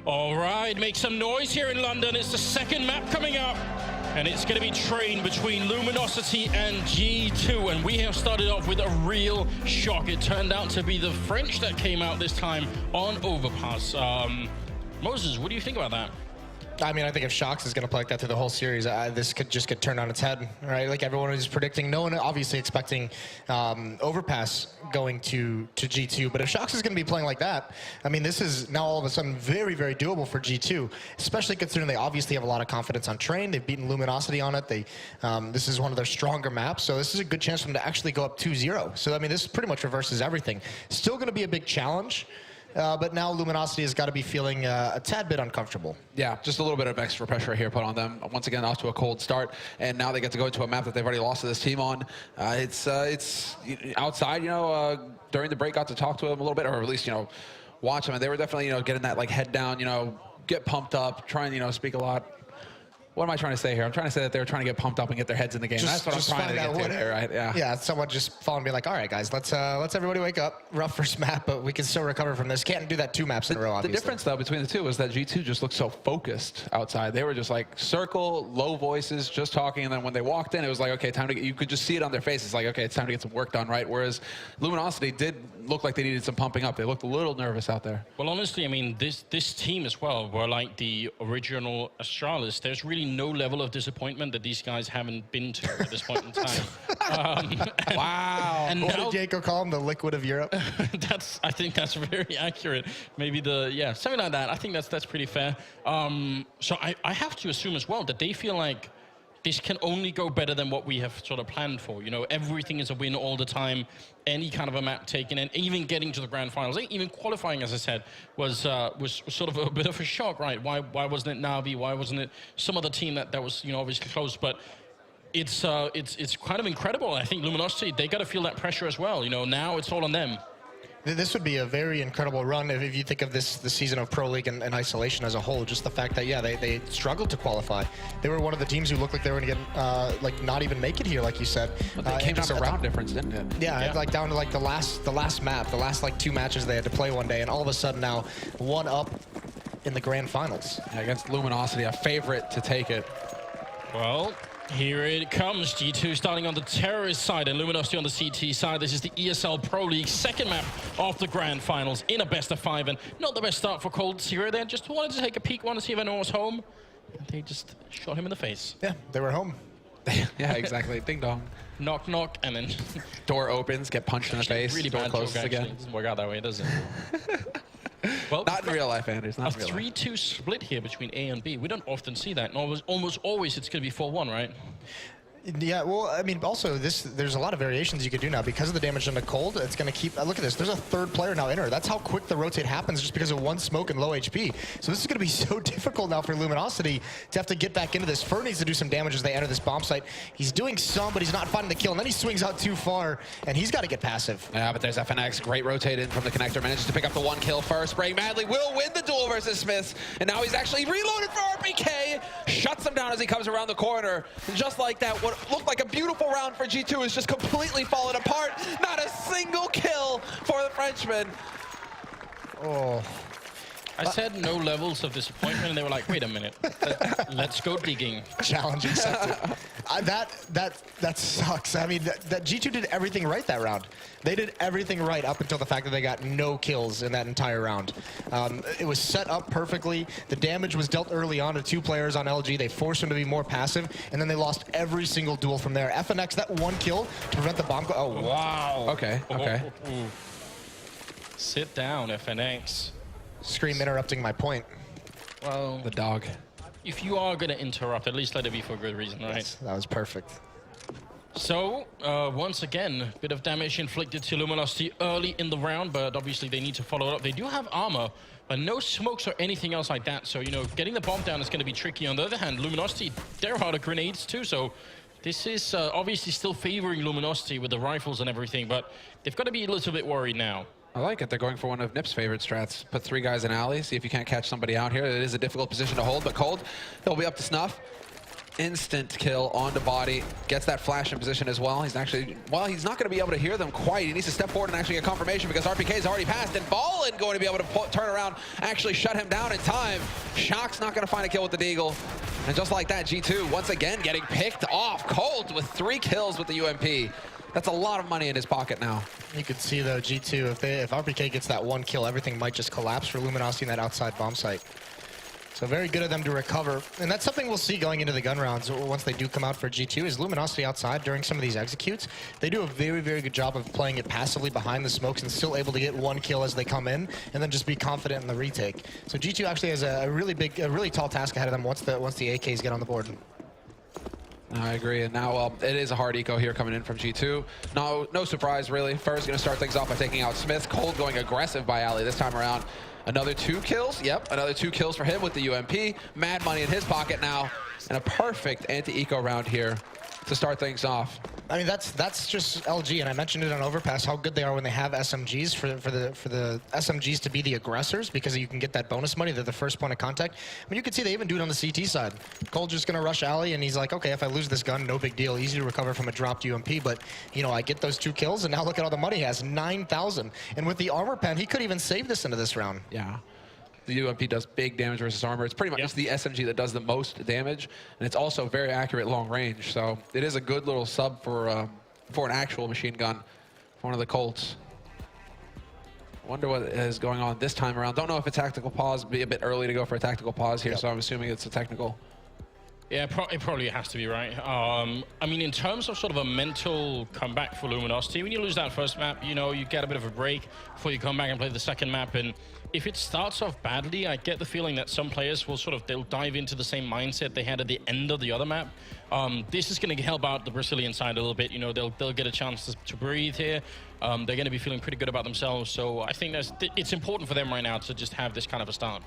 All right, make some noise here in London. It's the second map coming up, and it's going to be train between Luminosity and G2. And we have started off with a real shock. It turned out to be the French that came out this time on Overpass. Moses, what do you think about that? I mean, I think if Shox is going to play like that through the whole series, this could just get turned on its head, right? Like everyone was predicting, no one obviously expecting Overpass going to G2. But if Shox is going to be playing like that, I mean, this is now all of a sudden very, very doable for G2, especially considering they obviously have a lot of confidence on Train. They've beaten Luminosity on it. This is one of their stronger maps, so this is a good chance for them to actually go up 2-0. So, I mean, this pretty much reverses everything. Still going to be a big challenge. But now Luminosity has got to be feeling a tad bit uncomfortable. Yeah, just a little bit of extra pressure here put on them. Once again, off to a cold start, and now they get to go into a map that they've already lost to this team on. It's outside, during the break, got to talk to them a little bit, or at least, watch them. And they were definitely, getting that like head down, get pumped up, trying, speak a lot. What am I trying to say here? I'm trying to say that they were trying to get pumped up and get their heads in the game. That's what I'm trying to get to here, right? Yeah. Yeah, someone just following me like, all right, guys, let's everybody wake up. Rough first map, but we can still recover from this. Can't do that 2 maps in a row, obviously. The difference, though, between the two is that G2 just looked so focused outside. They were just like circle, low voices, just talking, and then when they walked in, it was like, okay, time to get, you could just see it on their faces, like, okay, it's time to get some work done, right? Whereas Luminosity did look like they needed some pumping up. They looked a little nervous out there. Well, honestly, I mean, this team as well were like the original Astralis. There's really no level of disappointment that these guys haven't been to at this point in time. Wow. And what did Jaco call him, the liquid of Europe? I think that's very accurate. Maybe something like that. I think that's pretty fair. So I have to assume as well that they feel like this can only go better than what we have sort of planned for. Everything is a win all the time. Any kind of a map taken, and even getting to the grand finals, even qualifying, as I said, was sort of a bit of a shock, right? Why wasn't it Navi? Why wasn't it some other team that was obviously close? But it's kind of incredible. I think Luminosity, they got to feel that pressure as well. Now it's all on them. This would be a very incredible run if you think of the season of Pro League and Isolation as a whole. Just the fact that, yeah, they struggled to qualify. They were one of the teams who looked like they were going to get, not even make it here, like you said. But they came down to round difference, didn't it? Yeah, like down to like the last map, the last like 2 matches they had to play one day, and all of a sudden now 1 up in the grand finals. Yeah, against Luminosity, a favorite to take it. Well, here it comes. G2 starting on the terrorist side and Luminosity on the CT side. This is the ESL Pro League second map of the grand finals in a best of 5, and not the best start for Cold Zero there. Just wanted to take a peek, wanted to see if anyone was home. And they just shot him in the face. Yeah, they were home. Yeah, exactly. Ding dong. Knock, knock, and then door opens, get punched in the face. Really door bad closes joke, again. It doesn't work out that way, does it? Well, not in real life, Anders. Not a 3-2 split here between A and B. We don't often see that. And almost always it's going to be 4-1, right? Yeah, well, I mean, also, there's a lot of variations you could do now. Because of the damage on the cold, it's going to keep... look at this. There's a 3rd player now in her. That's how quick the rotate happens just because of 1 smoke and low HP. So this is going to be so difficult now for Luminosity to have to get back into this. Fur needs to do some damage as they enter this bomb site. He's doing some, but he's not finding the kill. And then he swings out too far, and he's got to get passive. Yeah, but there's FNX. Great rotate in from the connector. Manages to pick up the 1 kill first. Spraying madly. Will win the duel versus Smith. And now he's actually reloaded for RPK. Shuts him down as he comes around the corner. And just like that, what looked like a beautiful round for G2 is just completely fallen apart. Not a single kill for the Frenchman. Oh. I said no levels of disappointment, and they were like, wait a minute, let's go digging. Challenge accepted. That sucks. I mean, that G2 did everything right that round. They did everything right up until the fact that they got no kills in that entire round. It was set up perfectly. The damage was dealt early on to 2 players on LG. They forced them to be more passive, and then they lost every single duel from there. FNX, that 1 kill to prevent the bomb. Oh, wow. Okay, okay. Sit down, FNX. Scream interrupting my point. Well, the dog. If you are going to interrupt, at least let it be for a good reason, right? Yes, that was perfect. So, once again, a bit of damage inflicted to Luminosity early in the round, but obviously they need to follow it up. They do have armor, but no smokes or anything else like that. So, getting the bomb down is going to be tricky. On the other hand, Luminosity, they're out of grenades too, so this is obviously still favoring Luminosity with the rifles and everything, but they've got to be a little bit worried now. I like it. They're going for one of Nip's favorite strats. Put 3 guys in alley, see if you can't catch somebody out here. It is a difficult position to hold, but Cold, he'll be up to snuff. instant kill onto body. Gets that flash in position as well. He's actually, well, he's not going to be able to hear them quite. He needs to step forward and actually get confirmation because RPK's already passed, and Fallen going to be able to turn around, actually shut him down in time. Shock's not going to find a kill with the Deagle. And just like that, G2 once again getting picked off cold with 3 kills with the UMP. That's a lot of money in his pocket now. You can see though, G2, if RPK gets that 1 kill, everything might just collapse for Luminosity in that outside bomb site. So very good of them to recover. And that's something we'll see going into the gun rounds once they do come out for G2 is Luminosity outside during some of these executes. They do a very, very good job of playing it passively behind the smokes and still able to get 1 kill as they come in and then just be confident in the retake. So G2 actually has a really tall task ahead of them once the AKs get on the board. I agree, and now it is a hard eco here coming in from G2. No surprise, really. Fur's going to start things off by taking out Smith. Cold going aggressive by Ali this time around. Another 2 kills. Yep, another 2 kills for him with the UMP. Mad money in his pocket now, and a perfect anti-eco round here to start things off. I mean, that's just LG, and I mentioned it on Overpass how good they are when they have SMGs for the SMGs to be the aggressors because you can get that bonus money. They're the first point of contact. I mean, you can see they even do it on the CT side. Cole's just gonna rush Ali, and he's like, okay, if I lose this gun, no big deal. Easy to recover from a dropped UMP, but you know, I get those 2 kills, and now look at all the money he has, 9,000. And with the armor pen, he could even save this into this round. Yeah. The UMP does big damage versus armor. It's pretty much it's the SMG that does the most damage, and it's also very accurate long range. So it is a good little sub for an actual machine gun for one of the Colts. Wonder what is going on this time around. Don't know if a tactical pause. Be a bit early to go for a tactical pause here, so I'm assuming it's a technical. Yeah, it probably has to be, right? I mean, in terms of sort of a mental comeback for Luminosity, when you lose that first map, you know, you get a bit of a break before you come back and play the second map. And if it starts off badly, I get the feeling that some players will they'll dive into the same mindset they had at the end of the other map. This is going to help out the Brazilian side a little bit. You know, they'll get a chance to breathe here. They're going to be feeling pretty good about themselves. So I think it's important for them right now to just have this kind of a start.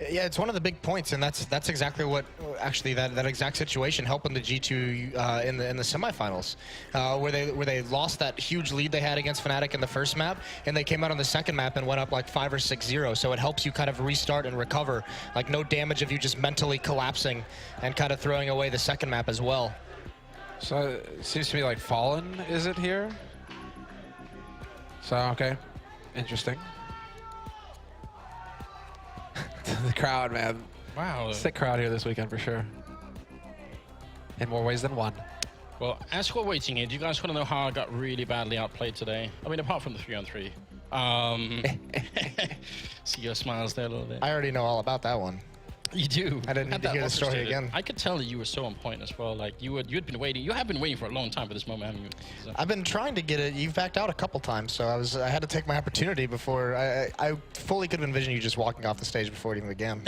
Yeah, it's one of the big points, and that's exactly what actually that exact situation helping the G2 in the semifinals, where they lost that huge lead they had against Fnatic in the first map, and they came out on the second map and went up like 5 or 6-0. So it helps you kind of restart and recover, like no damage of you just mentally collapsing and kind of throwing away the second map as well. So it seems to me like Fallen is it here? So okay, interesting. The crowd, man. Wow. Sick crowd here this weekend for sure. In more ways than one. Well, as we're waiting here, do you guys want to know how I got really badly outplayed today? I mean, apart from the 3-on-3. See your smiles there a little bit. I already know all about that one. You do. I didn't need to hear the story again. I could tell that you were so on point as well. Like you have been waiting for a long time for this moment, haven't you? So. I've been trying to get it. You've backed out a couple times, so I had to take my opportunity before. I fully could have envisioned you just walking off the stage before it even began.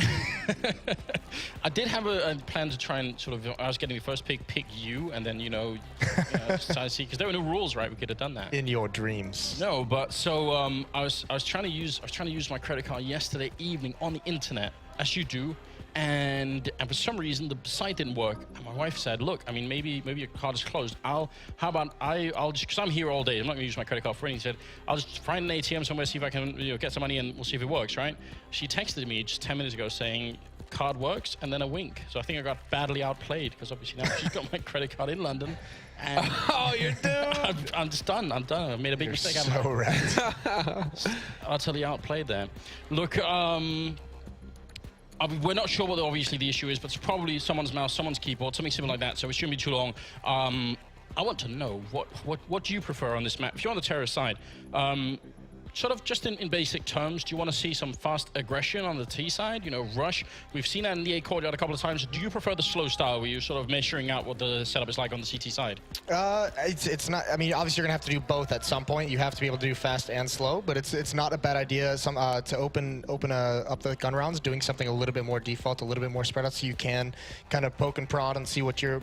I did have a plan to try and sort of. I was getting the first pick you, and then just try to see because there were no rules, right? We could have done that. In your dreams. No, but so I was trying to use my credit card yesterday evening on the internet, as you do. And for some reason the site didn't work, and my wife said, look, I mean, maybe your card is closed. I'll just, because I'm here all day, I'm not gonna use my credit card for anything. She said, I'll just find an ATM somewhere, see if I can get some money, and we'll see if it works, right? She texted me just 10 minutes ago saying card works, and then a wink. So I think I got badly outplayed because obviously now she's got my credit card in London. And oh, you're doomed. I'm just done. I'm done. I made a big mistake. So right. Utterly outplayed there. Look, we're not sure what obviously the issue is, but it's probably someone's mouse, someone's keyboard, something similar like that, so it shouldn't be too long. I want to know, what do you prefer on this map? If you're on the terrorist side, sort of just in basic terms, do you want to see some fast aggression on the T side, rush? We've seen that in the A courtyard a couple of times. Do you prefer the slow style where you're sort of measuring out what the setup is like on the CT side? It's not, I mean, obviously you're gonna have to do both at some point. You have to be able to do fast and slow, but it's not a bad idea to open up the gun rounds, doing something a little bit more default, a little bit more spread out, so you can kind of poke and prod and see what you're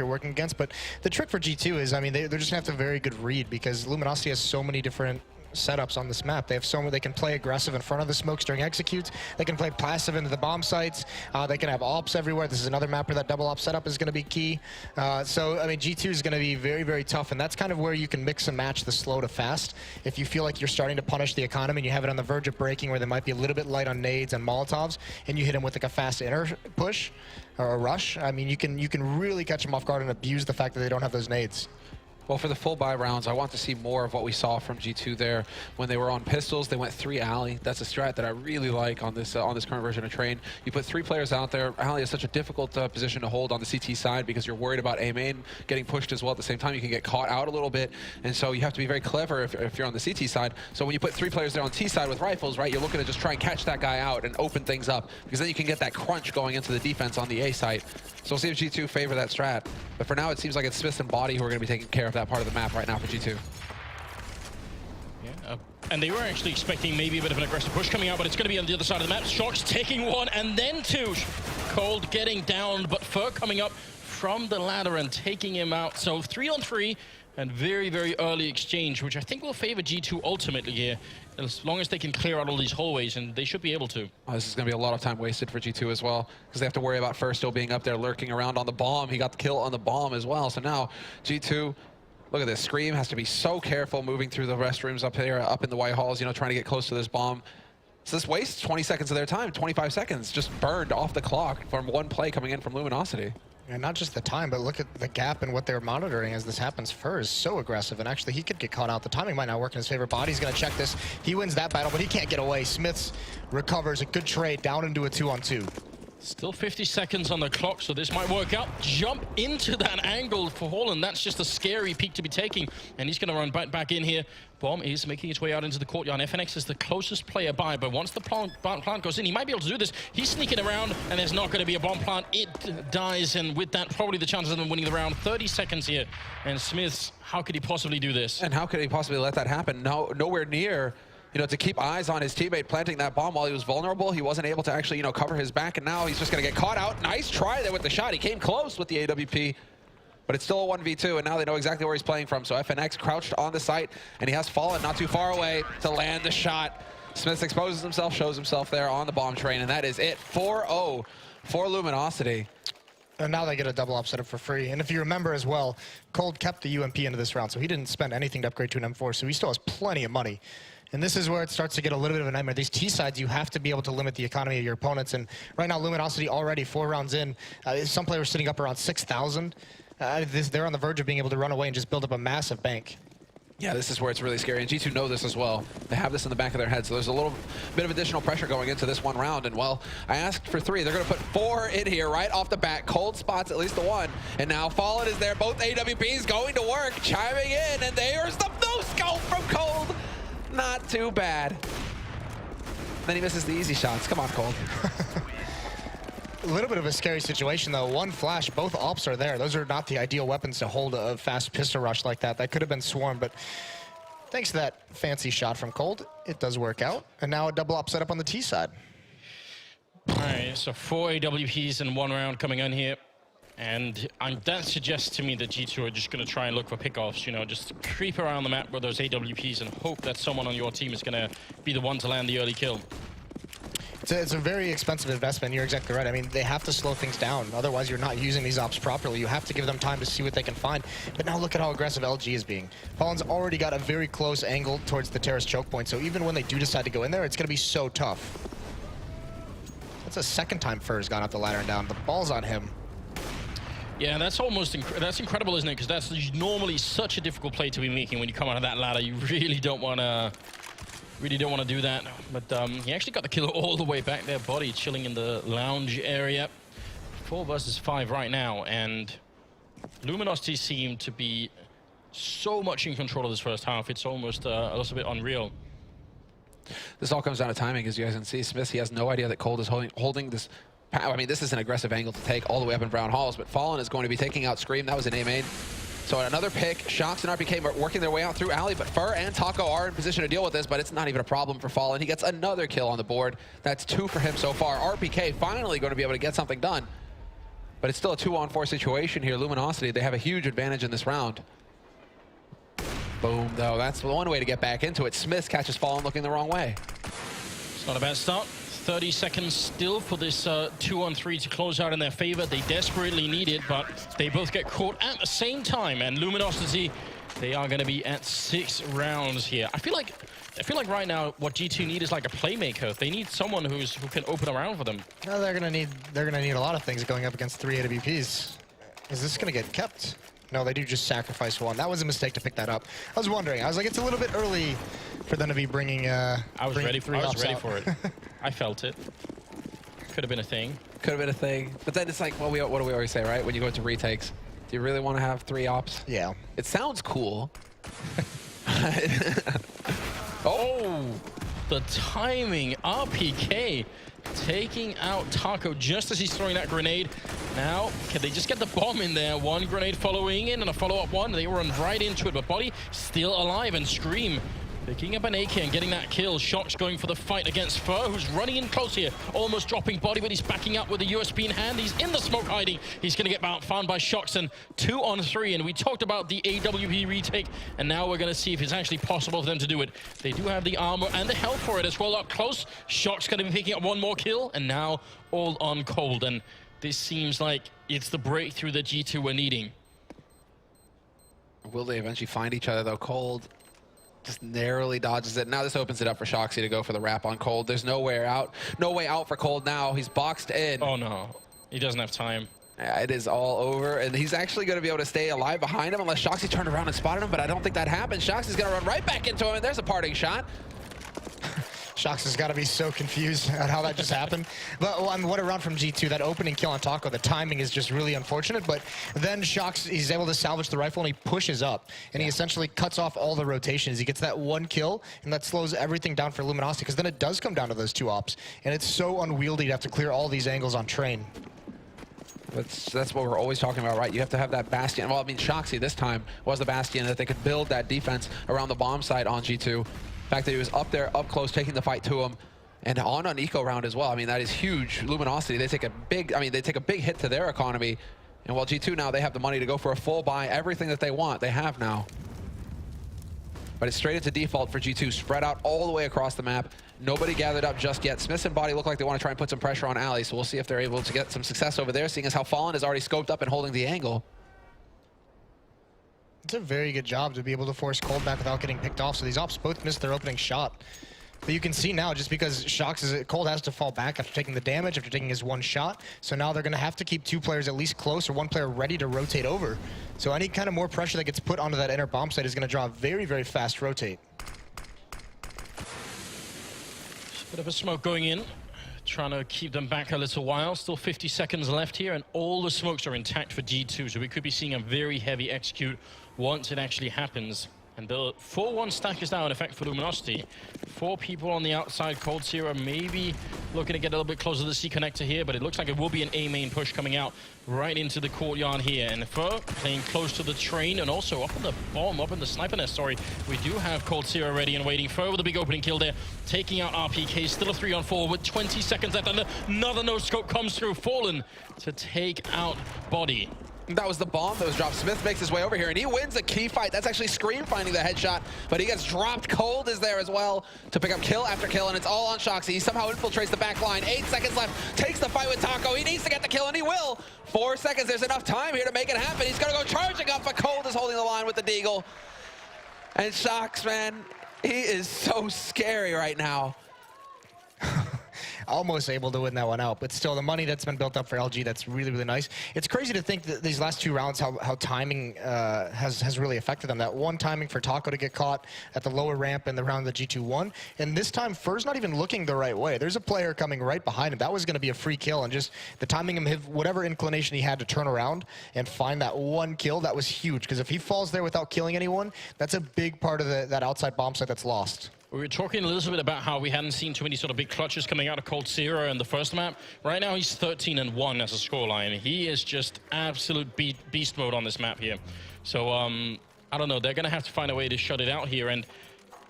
working against. But the trick for G2 is, I mean, they're just gonna have to have a very good read because Luminosity has so many different setups on this map. They have so many. They can play aggressive in front of the smokes during executes. They can play passive into the bomb sites. They can have ops everywhere. This is another map where that double op setup is going to be key. So, I mean, G2 is going to be very, very tough, and that's kind of where you can mix and match the slow to fast. If you feel like you're starting to punish the economy and you have it on the verge of breaking where they might be a little bit light on nades and Molotovs, and you hit them with like a fast inner push or a rush, I mean, you can really catch them off guard and abuse the fact that they don't have those nades. Well, for the full buy rounds, I want to see more of what we saw from G2 there when they were on pistols. They went 3 alley. That's a strat that I really like on this current version of Train. You put 3 players out there. Alley is such a difficult position to hold on the CT side because you're worried about A main getting pushed as well. At the same time, you can get caught out a little bit, and so you have to be very clever if you're on the CT side. So when you put 3 players there on T side with rifles, right, you're looking to just try and catch that guy out and open things up because then you can get that crunch going into the defense on the A site. So we'll see if G2 favor that strat. But for now, it seems like it's Smith and Body who are going to be taking care of that part of the map right now for G2. Yeah, and they were actually expecting maybe a bit of an aggressive push coming out, but it's going to be on the other side of the map. Shox taking 1 and then 2. Cold getting down, but Fur coming up from the ladder and taking him out. So 3 on 3 and very, very early exchange, which I think will favor G2 ultimately here, as long as they can clear out all these hallways, and they should be able to. Oh, this is going to be a lot of time wasted for G2 as well, because they have to worry about Fur still being up there lurking around on the bomb. He got the kill on the bomb as well. So now G2, look at this. Scream has to be so careful moving through the restrooms up here, up in the White Halls, you know, trying to get close to this bomb. So this wastes 20 seconds of their time, 25 seconds just burned off the clock from one play coming in from Luminosity. And not just the time, but look at the gap and what they're monitoring as this happens. Fur is so aggressive, and actually he could get caught out. The timing might not work in his favor. Body's going to check this. He wins that battle, but he can't get away. Smiths recovers a good trade down into a 2-on-2. Still 50 seconds on the clock, so this might work out. Jump into that angle for Holland. That's just a scary peak to be taking, and he's going to run back in here. Bomb is making its way out into the courtyard. FNX is the closest player by, but once the plant goes in, he might be able to do this. He's sneaking around, and there's not going to be a bomb plant. It dies, and with that, probably the chances of them winning the round. 30 seconds here, and Smiths, how could he possibly do this? And how could he possibly let that happen? No, nowhere near, you know, to keep eyes on his teammate planting that bomb while he was vulnerable. He wasn't able to actually, you know, cover his back, and now he's just going to get caught out. Nice try there with the shot. He came close with the AWP, but it's still a 1v2, and now they know exactly where he's playing from. So FNX crouched on the site, and he has Fallen not too far away to land the shot. Smith exposes himself, shows himself there on the bomb train, and that is it. 4-0 for Luminosity. And now they get a double op setup for free. And if you remember as well, Cold kept the UMP into this round, so he didn't spend anything to upgrade to an M4, so he still has plenty of money. And this is where it starts to get a little bit of a nightmare. These T-sides, you have to be able to limit the economy of your opponents. And right now, Luminosity already 4 rounds in. Some players sitting up around 6,000. They're on the verge of being able to run away and just build up a massive bank. Yeah, this is where it's really scary, and G2 know this as well. They have this in the back of their head, so there's a little bit of additional pressure going into this one round, and well, I asked for 3. They're going to put 4 in here right off the bat. Cold spots at least the 1, and now Fallen is there. Both AWPs going to work, chiming in, and there's the no-scope from Cold. Not too bad. Then he misses the easy shots. Come on, Cold. A little bit of a scary situation, though. 1 flash, both ops are there. Those are not the ideal weapons to hold a fast pistol rush like that. That could have been Swarm, but thanks to that fancy shot from Cold, it does work out. And now a double op setup on the T side. All right, so 4 AWPs in 1 round coming in here. And that suggests to me that G2 are just going to try and look for pickoffs, you know, just creep around the map with those AWPs and hope that someone on your team is going to be the one to land the early kill. It's a very expensive investment. You're exactly right. I mean, they have to slow things down. Otherwise, you're not using these ops properly. You have to give them time to see what they can find. But now look at how aggressive LG is being. Fallen's already got a very close angle towards the terrace choke point. So even when they do decide to go in there, it's going to be so tough. That's the second time Fur's gone up the ladder and down. The ball's on him. Yeah, that's almost that's incredible, isn't it? Because that's normally such a difficult play to be making when you come out of that ladder. You really don't want to do that. But he actually got the kill all the way back there. Body chilling in the lounge area. 4 versus 5 right now, and Luminosity seem to be so much in control of this first half. It's almost a little bit unreal. This all comes down to timing, as you guys can see. Smith, he has no idea that Cold is holding this. I mean, this is an aggressive angle to take all the way up in Brown Halls, but Fallen is going to be taking out Scream. That was an A main. So another pick. Shox and RPK are working their way out through alley, but Fur and Taco are in position to deal with this, but it's not even a problem for Fallen. He gets another kill on the board. That's 2 for him so far. RPK finally going to be able to get something done, but it's still a 2-on-4 situation here. Luminosity, they have a huge advantage in this round. Boom, though. That's the one way to get back into it. Smith catches Fallen looking the wrong way. It's not a bad start. 30 seconds still for this 2-on-3 to close out in their favor. They desperately need it, but they both get caught at the same time. And Luminosity, they are going to be at 6 rounds here. I feel like right now what G2 need is like a playmaker. They need someone who can open around for them. Well, they're gonna need a lot of things going up against 3 AWPs. Is this gonna get kept? No, they do just sacrifice one. That was a mistake to pick that up. I was wondering. I was like, it's a little bit early for them to be bringing. I was ready for it. I felt it. Could have been a thing. Could have been a thing. But then it's like, well, what do we always say, right? When you go into retakes, do you really want to have 3 ops? Yeah. It sounds cool. Oh, the timing. RPK taking out Taco just as he's throwing that grenade. Now, can they just get the bomb in there? One grenade following in and a follow-up one. They run right into it, but Body still alive, and Scream picking up an AK and getting that kill. Shock's going for the fight against Fur, who's running in close here. Almost dropping Body, but he's backing up with the USB in hand. He's in the smoke hiding. He's going to get found by Shocks, and 2-on-3. And we talked about the AWP retake, and now we're going to see if it's actually possible for them to do it. They do have the armor and the health for it as well up close. Shock's going to be picking up one more kill, and now all on Cold. And this seems like it's the breakthrough that G2 were needing. Will they eventually find each other, though? Cold just narrowly dodges it. Now this opens it up for Shoxy to go for the wrap on Cold. There's no way out. No way out for Cold now. He's boxed in. Oh, no. He doesn't have time. Yeah, it is all over, and he's actually going to be able to stay alive behind him unless Shoxy turned around and spotted him, but I don't think that happens. Shoxy's going to run right back into him, and there's a parting shot. Shox has got to be so confused at how that just happened. But what a run from G2. That opening kill on Taco, the timing is just really unfortunate. But then Shox, he's able to salvage the rifle, and he pushes up. And he essentially cuts off all the rotations. He gets that one kill, and that slows everything down for Luminosity, because then it does come down to those 2 ops. And it's so unwieldy to have to clear all these angles on Train. That's what we're always talking about, right? You have to have that bastion. Well, I mean, Shoxy this time was the bastion that they could build that defense around the bomb site on G2. The fact that he was up there, up close, taking the fight to him, and on an eco round as well. I mean, that is huge. Luminosity, they take a big hit to their economy. And while G2 now, they have the money to go for a full buy, everything that they want, they have now. But it's straight into default for G2, spread out all the way across the map. Nobody gathered up just yet. Smith and Body look like they want to try and put some pressure on Ali, so we'll see if they're able to get some success over there, seeing as how Fallen is already scoped up and holding the angle. It's a very good job to be able to force Cold back without getting picked off. So these ops both missed their opening shot. But you can see now, just because Cold has to fall back after taking the damage, after taking his one shot. So now they're going to have to keep 2 players at least close, or 1 player ready to rotate over. So any kind of more pressure that gets put onto that inner bomb site is going to draw a very, very fast rotate. Bit of a smoke going in. Trying to keep them back a little while. Still 50 seconds left here, and all the smokes are intact for G2. So we could be seeing a very heavy execute once it actually happens. And the 4-1 stack is now in effect for Luminosity. 4 people on the outside. Cold Zero maybe looking to get a little bit closer to the C connector here, but it looks like it will be an A main push coming out right into the courtyard here. And Fur playing close to the train, and also up in the bomb, up in the sniper nest, sorry. We do have Cold Zero ready and waiting. Fur with a big opening kill there, taking out RPK. Still a 3-on-4 with 20 seconds left, and another no-scope comes through. Fallen to take out Body. That was the bomb that was dropped. Smith makes his way over here, and he wins a key fight. That's actually Scream finding the headshot, but he gets dropped. Cold is there as well to pick up kill after kill, and it's all on Shoxy. He somehow infiltrates the back line. 8 seconds left, takes the fight with Taco. He needs to get the kill, and he will. 4 seconds, there's enough time here to make it happen. He's gonna go charging up, but Cold is holding the line with the deagle. And Shox, man, he is so scary right now. Almost able to win that one out, but still the money that's been built up for LG, that's really, really nice. It's crazy to think that these last 2 rounds, how timing has really affected them. That one timing for Taco to get caught at the lower ramp in the round that G2 won, and this time Fur's not even looking the right way. There's a player coming right behind him. That was going to be a free kill, and just the timing of whatever inclination he had to turn around and find that one kill, that was huge, because if he falls there without killing anyone, that's a big part of that outside bomb site that's lost. We were talking a little bit about how we hadn't seen too many sort of big clutches coming out of Cold Zero in the first map. Right now, he's 13-1 as a scoreline. He is just absolute beast mode on this map here. So, I don't know. They're going to have to find a way to shut it out here. And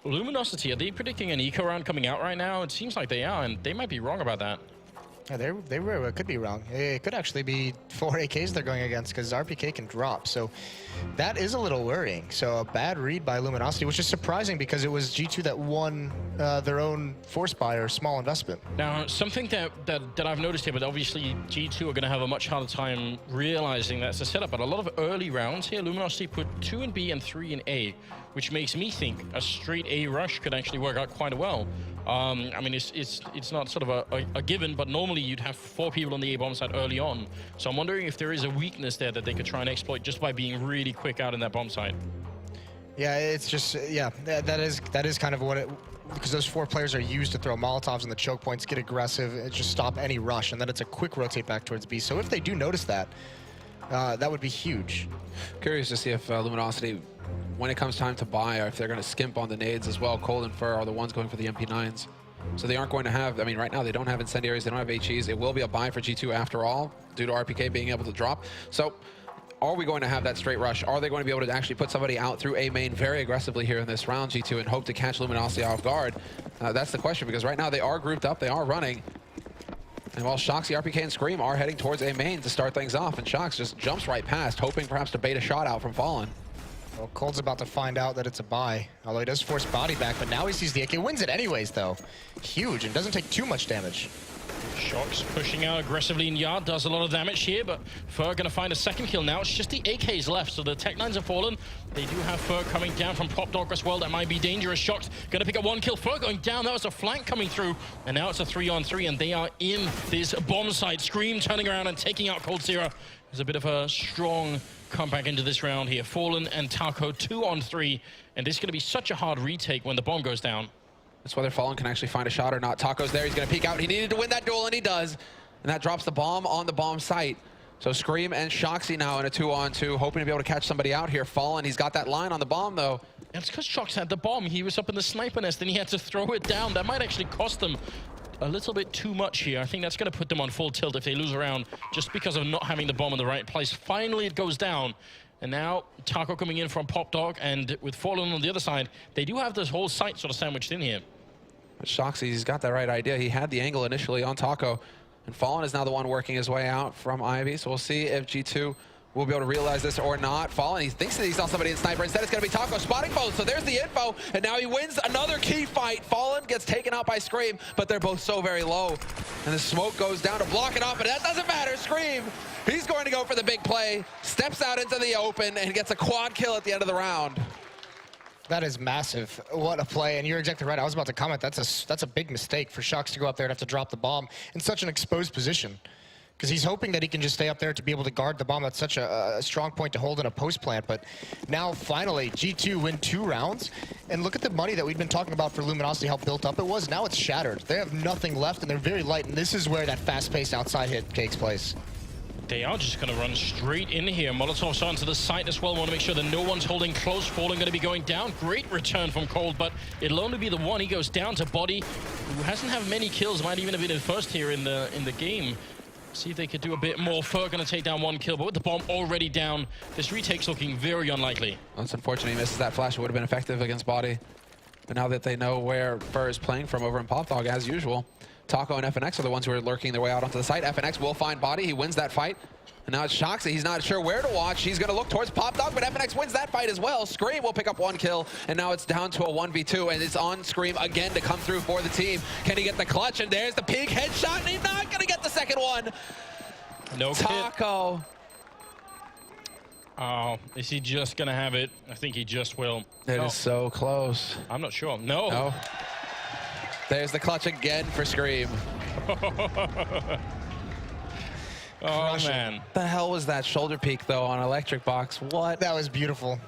Luminosity, are they predicting an eco round coming out right now? It seems like they are, and they might be wrong about that. Yeah, they could be wrong. It could actually be 4 AKs they're going against because RPK can drop. So that is a little worrying. So a bad read by Luminosity, which is surprising because it was G2 that won their own force buy or small investment. Now, something that I've noticed here, but obviously G2 are going to have a much harder time realizing that's the setup. But a lot of early rounds here, Luminosity put 2 in B and 3 in A, which makes me think a straight A rush could actually work out quite well. I mean, it's not sort of a given, but normally you'd have 4 people on the A bomb site early on. So I'm wondering if there is a weakness there that they could try and exploit just by being really quick out in that bomb site. Yeah, it's just, yeah, that is kind of what it, because those 4 players are used to throw Molotovs in the choke points, get aggressive, and just stop any rush, and then it's a quick rotate back towards B. So if they do notice that, that would be huge. Curious to see if Luminosity, when it comes time to buy, or if they're going to skimp on the nades as well. Cold and Fur are the ones going for the MP9s. So they aren't going to have, I mean, right now they don't have incendiaries, they don't have HEs. It will be a buy for G2 after all, due to RPK being able to drop. So are we going to have that straight rush? Are they going to be able to actually put somebody out through A main very aggressively here in this round, G2, and hope to catch Luminosity off guard? That's the question, because right now they are grouped up, they are running. And while Shoxy, RPK, and Scream are heading towards A main to start things off, and Shox just jumps right past, hoping perhaps to bait a shot out from Fallen. Well, Cold's about to find out that it's a buy, although he does force body back, but now he sees the AK. Wins it anyways, though. Huge, and doesn't take too much damage. Shox pushing out aggressively in yard, does a lot of damage here, but Fur gonna find a second kill now. It's just the AKs left, so the Tech-9s have fallen. They do have Fur coming down from Pop Dog as well. That might be dangerous. Shox gonna pick up 1 kill. Fur going down. That was a flank coming through, and now it's a 3-on-3, and they are in this bomb site. Scream turning around and taking out Coldzera. There's a bit of a strong comeback into this round here. Fallen and Taco 2-on-3, and this is gonna be such a hard retake when the bomb goes down. That's whether Fallen can actually find a shot or not. Taco's there, he's gonna peek out. He needed to win that duel, and he does. And that drops the bomb on the bomb site. So Scream and Shoxy now in a 2-on-2, hoping to be able to catch somebody out here. Fallen, he's got that line on the bomb, though. And it's because Shox had the bomb. He was up in the sniper nest, and he had to throw it down. That might actually cost them a little bit too much here. I think that's going to put them on full tilt if they lose a round, just because of not having the bomb in the right place. Finally, it goes down. And now Taco coming in from Pop Dog, and with Fallen on the other side, they do have this whole site sort of sandwiched in here. But Shoxy, he's got that right idea. He had the angle initially on Taco, and Fallen is now the one working his way out from Ivy. So we'll see if G2 will be able to realize this or not. Fallen, he thinks that he saw somebody in Sniper. Instead, it's going to be Taco spotting both. So there's the info, and now he wins another key fight. Fallen gets taken out by Scream, but they're both so very low. And the smoke goes down to block it off, but that doesn't matter. Scream, he's going to go for the big play, steps out into the open, and gets a quad kill at the end of the round. That is massive. What a play, and you're exactly right. I was about to comment, that's a big mistake for Shox to go up there and have to drop the bomb in such an exposed position. Because he's hoping that he can just stay up there to be able to guard the bomb. That's such a strong point to hold in a post plant. But now, finally, G2 win 2 rounds. And look at the money that we've been talking about for Luminosity, how built up it was. Now it's shattered. They have nothing left, and they're very light. And this is where that fast-paced outside hit takes place. They are just going to run straight in here. Molotov's onto the site as well. Want to make sure that no one's holding close. Fallen going to be going down. Great return from Cold, but it'll only be the one. He goes down to Body, who hasn't had many kills. Might even have been in first here in the game. See if they could do a bit more. Fur going to take down 1 kill, but with the bomb already down, this retake's looking very unlikely. That's unfortunate. He misses that flash. It would have been effective against Body. But now that they know where Fur is playing from over in Pop Dog, as usual, Taco and FNX are the ones who are lurking their way out onto the site. FNX will find Body. He wins that fight. And now it's Shoxy. He's not sure where to watch. He's going to look towards Pop Dog, but FNX wins that fight as well. Scream will pick up 1 kill, and now it's down to a 1v2, and it's on Scream again to come through for the team. Can he get the clutch? And there's the peak headshot, and he's not going to get the second one. No Taco. Oh, is he just going to have it? I think he just will. It is so close. I'm not sure. No. No. There's the clutch again for Scream. Oh, man. The hell was that shoulder peek, though, on Electric Box? What? That was beautiful.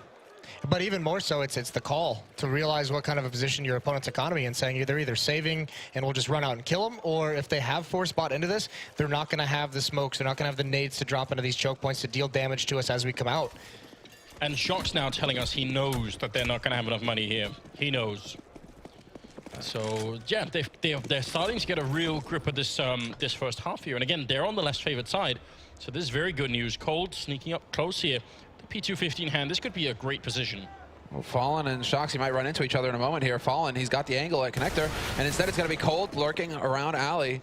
But even more so, it's the call to realize what kind of a position your opponent's economy in, saying they're either saving and we'll just run out and kill them, or if they have force bot into this, they're not going to have the smokes, they're not going to have the nades to drop into these choke points to deal damage to us as we come out. And Shock's now telling us he knows that they're not going to have enough money here. He knows. So yeah, they're starting to get a real grip of this this first half here. And again, they're on the less favored side. So this is very good news. Cold sneaking up close here. The P215 hand. This could be a great position. Well, Fallen and Shoxy might run into each other in a moment here. Fallen, he's got the angle at connector, and instead it's going to be Cold lurking around alley.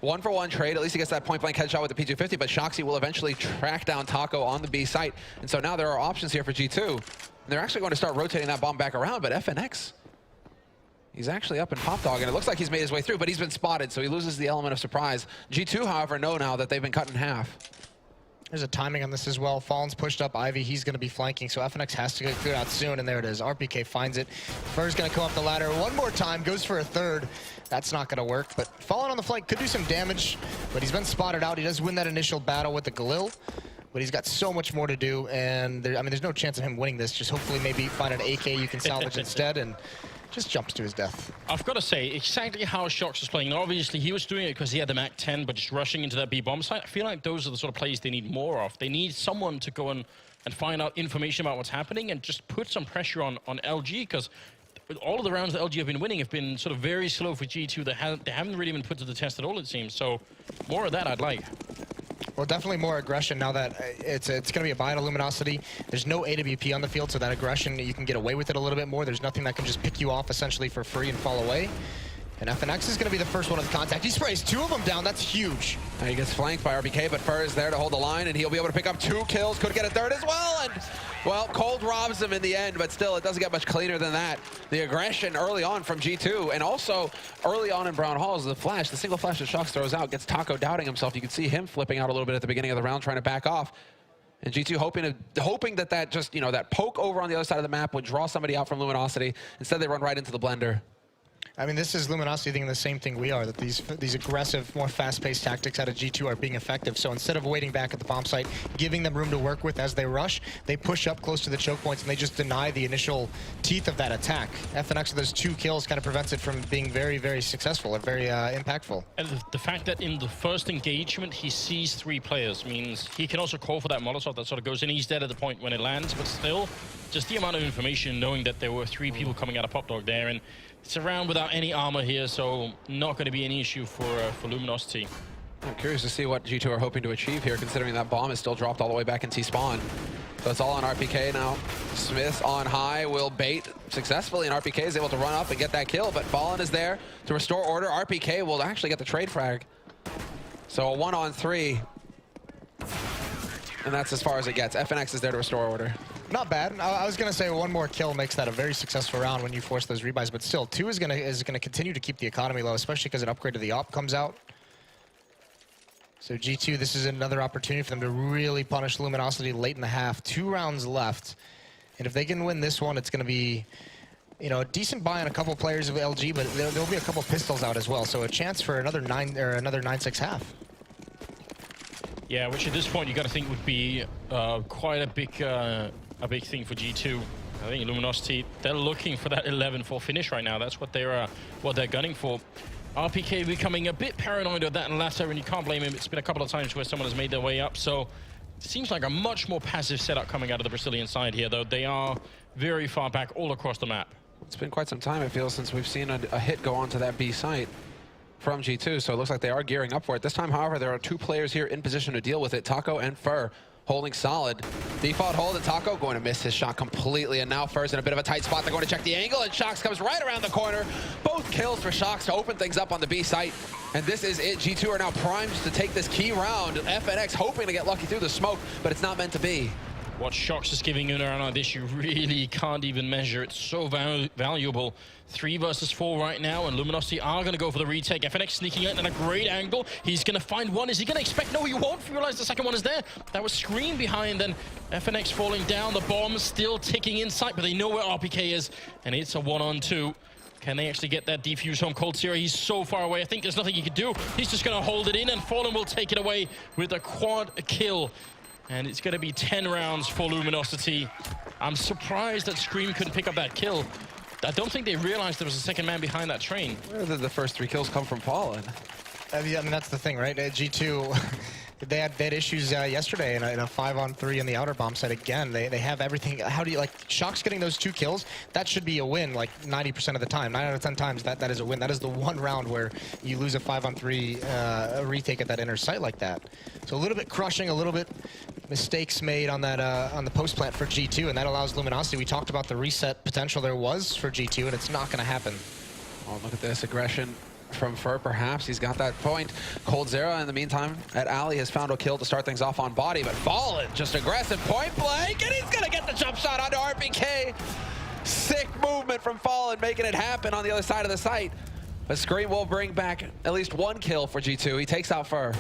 1-for-1 trade. At least he gets that point-blank headshot with the P250, but Shoxy will eventually track down Taco on the B site. And so now there are options here for G2. And they're actually going to start rotating that bomb back around, but FNX, he's actually up in Pop Dog, and it looks like he's made his way through, but he's been spotted, so he loses the element of surprise. G2, however, know now that they've been cut in half. There's a timing on this as well. Fallen's pushed up Ivy. He's going to be flanking, so FNX has to get cleared out soon, and there it is. RPK finds it. Fur's going to come up the ladder one more time, goes for a third. That's not going to work, but Fallen on the flank could do some damage, but he's been spotted out. He does win that initial battle with the Galil, but he's got so much more to do, and there's no chance of him winning this. Just hopefully maybe find an AK you can salvage instead, and just jumps to his death. I've got to say, exactly how Shox was playing. Obviously, he was doing it because he had the Mac 10, but just rushing into that B bomb site. I feel like those are the sort of plays they need more of. They need someone to go and find out information about what's happening and just put some pressure on LG, because all of the rounds that LG have been winning have been sort of very slow for G2. They haven't really been put to the test at all, it seems. So more of that I'd like. Well, definitely more aggression now that it's going to be a buy to Luminosity. There's no AWP on the field, so that aggression, you can get away with it a little bit more. There's nothing that can just pick you off essentially for free and fall away. And FNX is going to be the first one of the contact. He sprays 2 of them down. That's huge. Now he gets flanked by RBK, but Fur is there to hold the line, and he'll be able to pick up 2 kills. Could get a third as well, and, well, Cold robs him in the end, but still, it doesn't get much cleaner than that. The aggression early on from G2, and also early on in Brown Halls, the single flash that Shox throws out gets Taco doubting himself. You can see him flipping out a little bit at the beginning of the round, trying to back off. And G2 hoping that just, that poke over on the other side of the map would draw somebody out from Luminosity. Instead, they run right into the blender. I mean, this is Luminosity thinking the same thing we are, that these aggressive, more fast-paced tactics out of G2 are being effective. So instead of waiting back at the bomb site, giving them room to work with as they rush, they push up close to the choke points and they just deny the initial teeth of that attack. FNX with those 2 kills kind of prevents it from being very, very successful or very impactful. And the fact that in the first engagement he sees 3 players means he can also call for that Molotov that sort of goes in. He's dead at the point when it lands, but still, just the amount of information knowing that there were 3 people coming out of Pop Dog there, and it's a round without any armor here, so not going to be any issue for Luminosity. I'm curious to see what G2 are hoping to achieve here, considering that bomb is still dropped all the way back in T-spawn. So it's all on RPK now. Smith on high will bait successfully, and RPK is able to run up and get that kill, but Fallen is there to restore order. RPK will actually get the trade frag. So a 1-on-3. And that's as far as it gets. FNX is there to restore order. Not bad. I was going to say 1 more kill makes that a very successful round when you force those rebuys, but still, 2 is going to continue to keep the economy low, especially because an upgrade to the AWP comes out. So G2, this is another opportunity for them to really punish Luminosity late in the half. 2 rounds left, and if they can win this one, it's going to be, a decent buy on a couple players of LG, but there'll be a couple pistols out as well. So a chance for another 9-6 half. Yeah, which at this point you got to think would be quite a big thing for G2. I think Luminosity, they're looking for that 11-4 finish right now. That's what they're gunning for. RPK becoming a bit paranoid of that latter, and you can't blame him. It's been a couple of times where someone has made their way up, so it seems like a much more passive setup coming out of the Brazilian side here, though. They are very far back all across the map. It's been quite some time, it feels, since we've seen a hit go onto that B site from G2, so it looks like they are gearing up for it. This time, however, there are 2 players here in position to deal with it, Taco and Fur. Holding solid. Default hold, and Taco going to miss his shot completely, and now Fur's in a bit of a tight spot. They're going to check the angle, and Shox comes right around the corner. Both kills for Shox to open things up on the B site, and this is it. G2 are now primed to take this key round. FNX hoping to get lucky through the smoke, but it's not meant to be. What Shox is giving you around like this, you really can't even measure. It's so valuable. 3 versus 4 right now, and Luminosity are going to go for the retake. FNX sneaking in at a great angle. He's going to find one. Is he going to expect? No, he won't realize the second one is there. That was Scream behind, then FNX falling down. The bomb still ticking in sight, but they know where RPK is, and it's a 1-on-2. Can they actually get that defuse home? Cold Zero, he's so far away. I think there's nothing he can do. He's just going to hold it in, and Fallen will take it away with a quad kill. And it's going to be 10 rounds for Luminosity. I'm surprised that Scream couldn't pick up that kill. I don't think they realized there was a second man behind that train. Where did the first 3 kills come from Fallen? Yeah, I mean, that's the thing, right? G2, they had issues yesterday in a 5-on-3 in the outer bomb site again. They have everything. How do you, Shox getting those 2 kills, that should be a win, 90% of the time. 9 out of 10 times, that is a win. That is the 1 round where you lose a 5-on-3 retake at that inner site like that. So a little bit crushing, a little bit mistakes made on that on the post plant for G2, and that allows Luminosity. We talked about the reset potential there was for G2, and it's not going to happen. Oh, look at this aggression. from Fur, perhaps. He's got that point. Cold Zera, in the meantime, at Ali has found a kill to start things off on Body, but Fallen, just aggressive point blank, and he's going to get the jump shot onto RPK. Sick movement from Fallen, making it happen on the other side of the site. But Scream will bring back at least one kill for G2. He takes out Fur.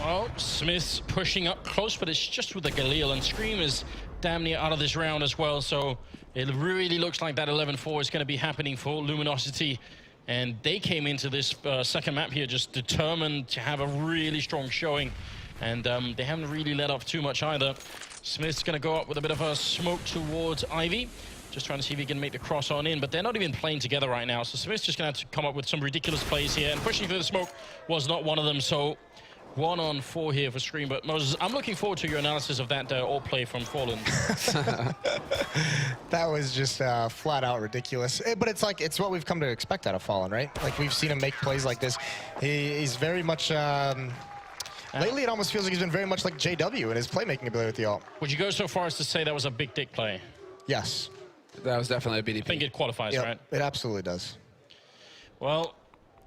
Well, Smith's pushing up close, but it's just with the Galil, and Scream is damn near out of this round as well, so it really looks like that 11-4 is going to be happening for Luminosity. And they came into this second map here just determined to have a really strong showing. And they haven't really let up too much either. Smith's going to go up with a bit of a smoke towards Ivy. Just trying to see if he can make the cross on in, but they're not even playing together right now. So Smith's just going to have to come up with some ridiculous plays here. And pushing through the smoke was not one of them. So 1-on-4 here for Scream. But Moses, I'm looking forward to your analysis of that alt play from Fallen. That was just flat out ridiculous. But it's like, it's what we've come to expect out of Fallen, right? Like, we've seen him make plays like this. He's very much, lately it almost feels like he's been very much like JW in his playmaking ability with the ult. Would you go so far as to say that was a big dick play? Yes. That was definitely a BDP. I think it qualifies, right? It absolutely does. Well,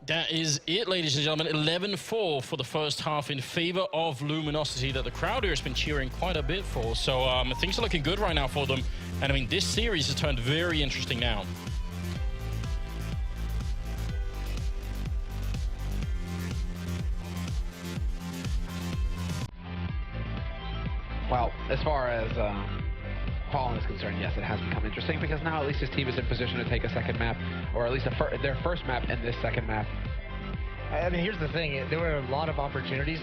that is it, ladies and gentlemen. 11-4 for the first half in favor of Luminosity that the crowd here has been cheering quite a bit for. So things are looking good right now for them. And I mean, this series has turned very interesting now. Well, as far as Fallen is concerned, yes, it has become interesting because now at least his team is in position to take a second map, or at least their first map in this second map. I mean, here's the thing. There were a lot of opportunities,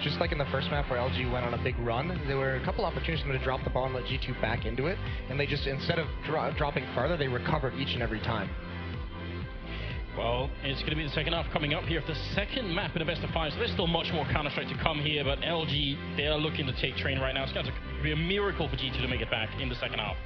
just like in the first map where LG went on a big run, there were a couple opportunities for them to drop the ball and let G2 back into it, and they just, instead of dropping farther, they recovered each and every time. Well, it's going to be the second half coming up here. The second map in the best of five, so there's still much more Counter-Strike to come here, but LG, they are looking to take train right now. It's going to be a miracle for G2 to make it back in the second half.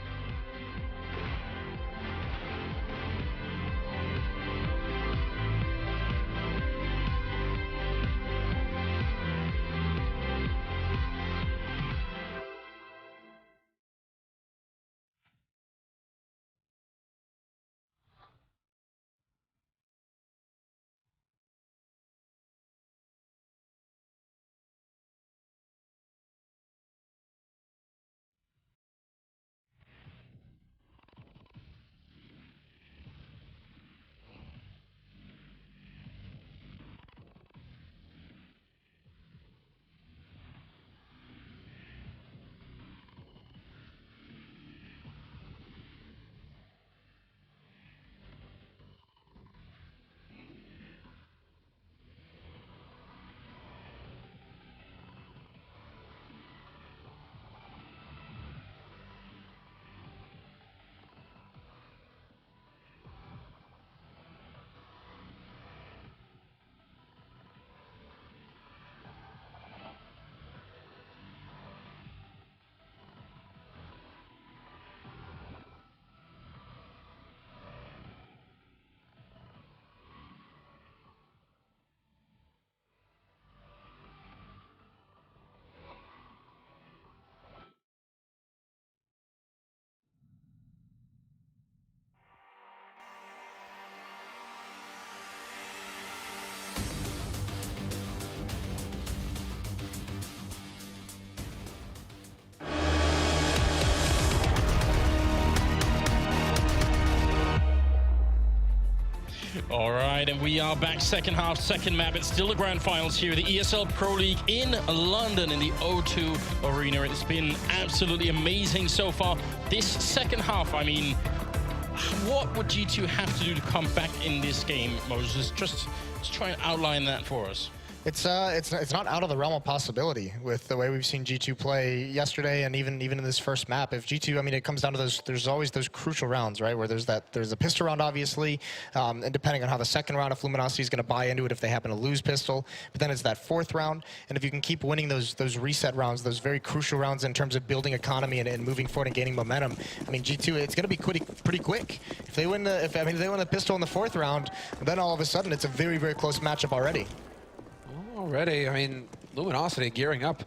All right, and we are back second half, second map. It's still the grand finals here, the ESL Pro League in London in the O2 Arena. It's been absolutely amazing so far. This second half, I mean, what would G2 have to do to come back in this game, Moses? Just try and outline that for us. It's not out of the realm of possibility with the way we've seen G2 play yesterday and even in this first map. If G2, I mean, it comes down to those, there's always those crucial rounds, right? Where there's a pistol round, obviously, and depending on how the second round, if Luminosity is going to buy into it if they happen to lose pistol, but then it's that fourth round, and if you can keep winning those reset rounds, those very crucial rounds in terms of building economy and moving forward and gaining momentum, I mean, G2, it's going to be pretty quick. If they win if they win the pistol in the fourth round, then all of a sudden it's a very, very close matchup already. Already, I mean, Luminosity gearing up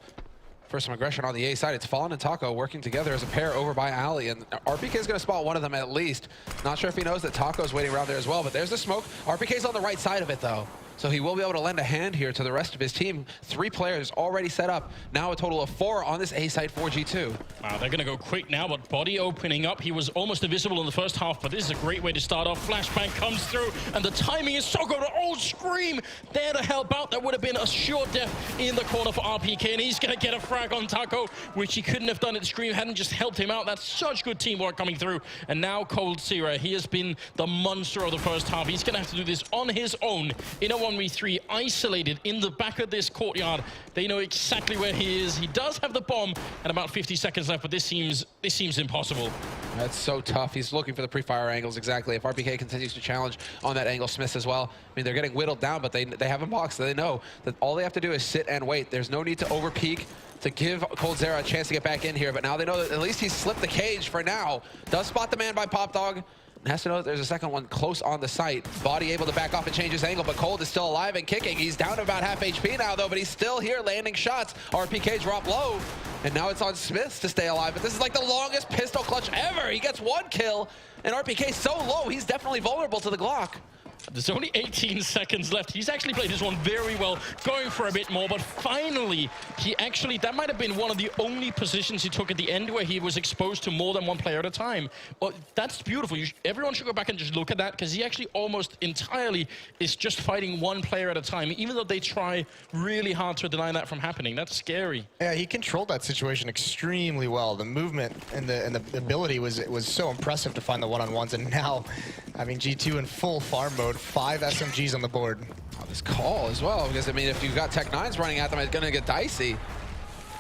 for some aggression on the A side. It's Fallen and Taco working together as a pair over by Ali, and RPK is going to spot one of them at least. Not sure if he knows that Taco's waiting around there as well, but there's the smoke. RPK's on the right side of it, though. so he will be able to lend a hand here to the rest of his team. 3 players already set up. Now a total of 4 on this A site for G2. Wow, they're going to go quick now, but Body opening up. He was almost invisible in the first half, but this is a great way to start off. Flashbang comes through, and the timing is so good. Oh, Scream there to help out. That would have been a sure death in the corner for RPK, and he's going to get a frag on Taco, which he couldn't have done if Scream hadn't just helped him out. That's such good teamwork coming through. And now Cold Sierra, he has been the monster of the first half. He's going to have to do this on his own in a 1v3, isolated in the back of this courtyard. They know exactly where he is. He does have the bomb and about 50 seconds left, but this seems impossible. That's so tough. He's looking for the pre-fire angles, exactly. If RPK continues to challenge on that angle, Smith as well. I mean, they're getting whittled down, but they have him boxed. So they know that all they have to do is sit and wait. There's no need to over-peak to give Cold Zera a chance to get back in here, but now they know that at least he's slipped the cage for now. Does spot the man by Pop Dog. And has to know that there's a second one close on the site. Body able to back off and change his angle, but Cold is still alive and kicking. He's down to about half HP now, though, but he's still here landing shots. RPK drop low, and now it's on Smiths to stay alive. But this is like the longest pistol clutch ever. He gets 1 kill, and RPK so low, he's definitely vulnerable to the Glock. There's only 18 seconds left. He's actually played this one very well, going for a bit more, but finally, that might have been one of the only positions he took at the end where he was exposed to more than 1 player at a time. Well, that's beautiful. Everyone should go back and just look at that, because he actually almost entirely is just fighting 1 player at a time, even though they try really hard to deny that from happening. That's scary. Yeah, he controlled that situation extremely well. The movement and the ability was so impressive to find the one-on-ones, and now, I mean, G2 in full farm mode. 5 SMGs on the board. Oh, this call as well, because I mean, if you've got Tech-9s running at them, it's gonna get dicey.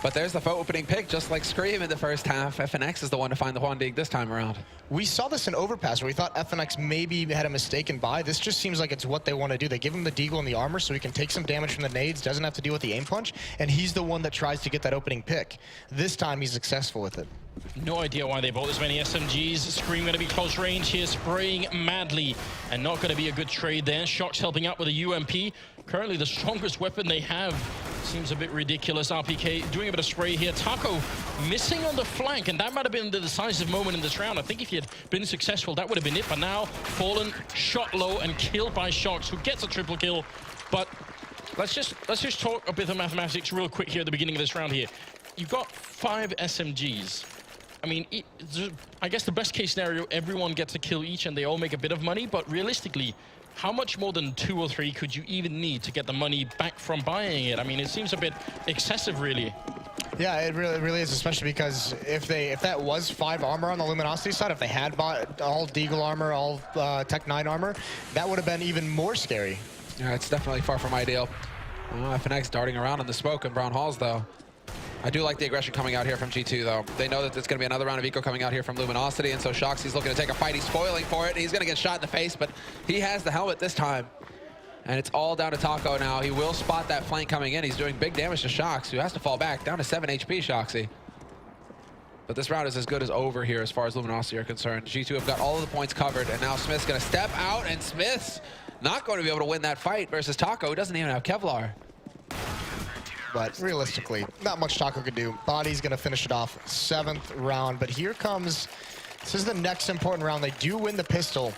But there's the opening pick, just like Scream in the first half. FNX is the one to find the Juan Dig this time around. We saw this in Overpass, where we thought FNX maybe had a mistaken buy. This just seems like it's what they want to do. They give him the deagle and the armor so he can take some damage from the nades, doesn't have to deal with the aim punch, and he's the one that tries to get that opening pick. This time he's successful with it. No idea why they bought this many SMGs. Scream going to be close range here, spraying madly, and not going to be a good trade there. Shock's helping out with a UMP. Currently the strongest weapon they have. Seems a bit ridiculous. RPK doing a bit of spray here. Taco missing on the flank, and that might have been the decisive moment in this round. I think if he had been successful, that would have been it. But now, Fallen, shot low, and killed by Shocks, who gets a triple kill. But let's just talk a bit of mathematics real quick here at the beginning of this round here. You've got 5 SMGs. I mean, I guess the best case scenario, everyone gets a kill each and they all make a bit of money, but realistically, how much more than 2 or 3 could you even need to get the money back from buying it? I mean, it seems a bit excessive, really. Yeah, it really is, especially because if that was 5 armor on the Luminosity side, if they had bought all Deagle armor, all Tech-9 armor, that would have been even more scary. Yeah, it's definitely far from ideal. FNX darting around in the smoke in Brown Halls, though. I do like the aggression coming out here from G2, though. They know that there's going to be another round of eco coming out here from Luminosity, and so Shoxy's looking to take a fight. He's spoiling for it. He's going to get shot in the face, but he has the helmet this time. And it's all down to Taco now. He will spot that flank coming in. He's doing big damage to Shox, who has to fall back. Down to 7 HP, Shoxy. But this round is as good as over here as far as Luminosity are concerned. G2 have got all of the points covered, and now Smith's going to step out, and Smith's not going to be able to win that fight versus Taco, who doesn't even have Kevlar. But realistically, not much Taco could do. Body's going to finish it off. 7th round. But here comes, this is the next important round. They do win the pistol,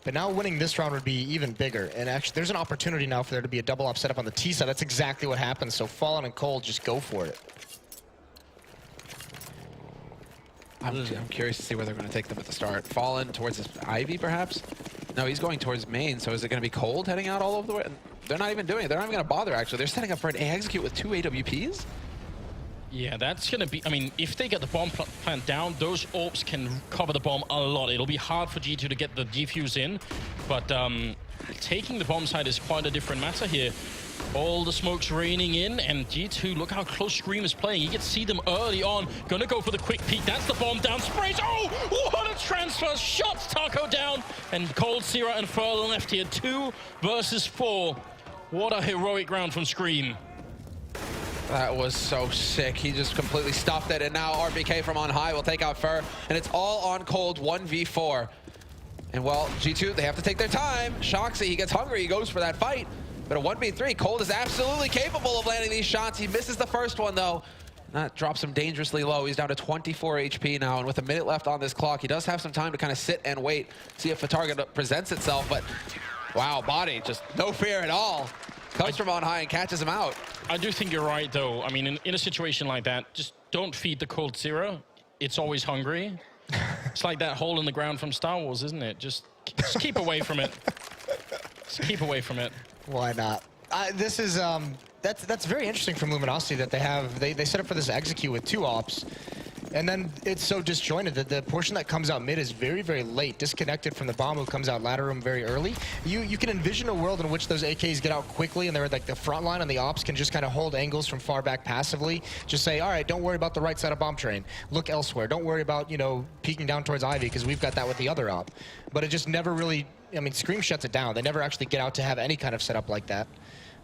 but now winning this round would be even bigger. And actually, there's an opportunity now for there to be a double up setup on the T side. That's exactly what happens. So Fallen and Cold, just go for it. I'm curious to see where they're going to take them at the start. Fallen towards his Ivy, perhaps? No, he's going towards main, so is it going to be Cold heading out all over the way? They're not even doing it. They're not even going to bother, actually. They're setting up for an execute with 2 AWPs? Yeah, that's going to be... I mean, if they get the bomb plant down, those AWPs can cover the bomb a lot. It'll be hard for G2 to get the defuse in, but taking the bomb side is quite a different matter here. All the smoke's raining in, and G2, look how close Scream is playing. You can see them early on. Gonna go for the quick peek. That's the bomb down. Sprays. Oh, what a transfer. Shots Taco down. And Cold, Sierra, and Furlan left here. 2 versus 4. What a heroic round from Scream. That was so sick. He just completely stuffed it, and now RBK from on high will take out Fur, and it's all on Cold 1v4. And well, G2, they have to take their time. Shoxy, he gets hungry. He goes for that fight. But a 1v3, Cold is absolutely capable of landing these shots. He misses the first one, though. That drops him dangerously low. He's down to 24 HP now, and with a minute left on this clock, he does have some time to kind of sit and wait, see if a target presents itself. But Wow, body, just no fear at all. Comes from on high and catches him out. I do think you're right, though. I mean, in a situation like that, just don't feed the Cold Zero. It's always hungry. It's like that hole in the ground from Star Wars, isn't it? Just keep away from it. Just keep away from it. Why not? This is that's very interesting from Luminosity that they set up for this execute with 2 ops. And then it's so disjointed that the portion that comes out mid is very, very late, disconnected from the bomb who comes out ladder room very early. You can envision a world in which those AKs get out quickly and they're like the front line and the ops can just kind of hold angles from far back passively. Just say, all right, don't worry about the right side of bomb train. Look elsewhere. Don't worry about, you know, peeking down towards Ivy because we've got that with the other op. But it just never really, I mean, Scream shuts it down. They never actually get out to have any kind of setup like that.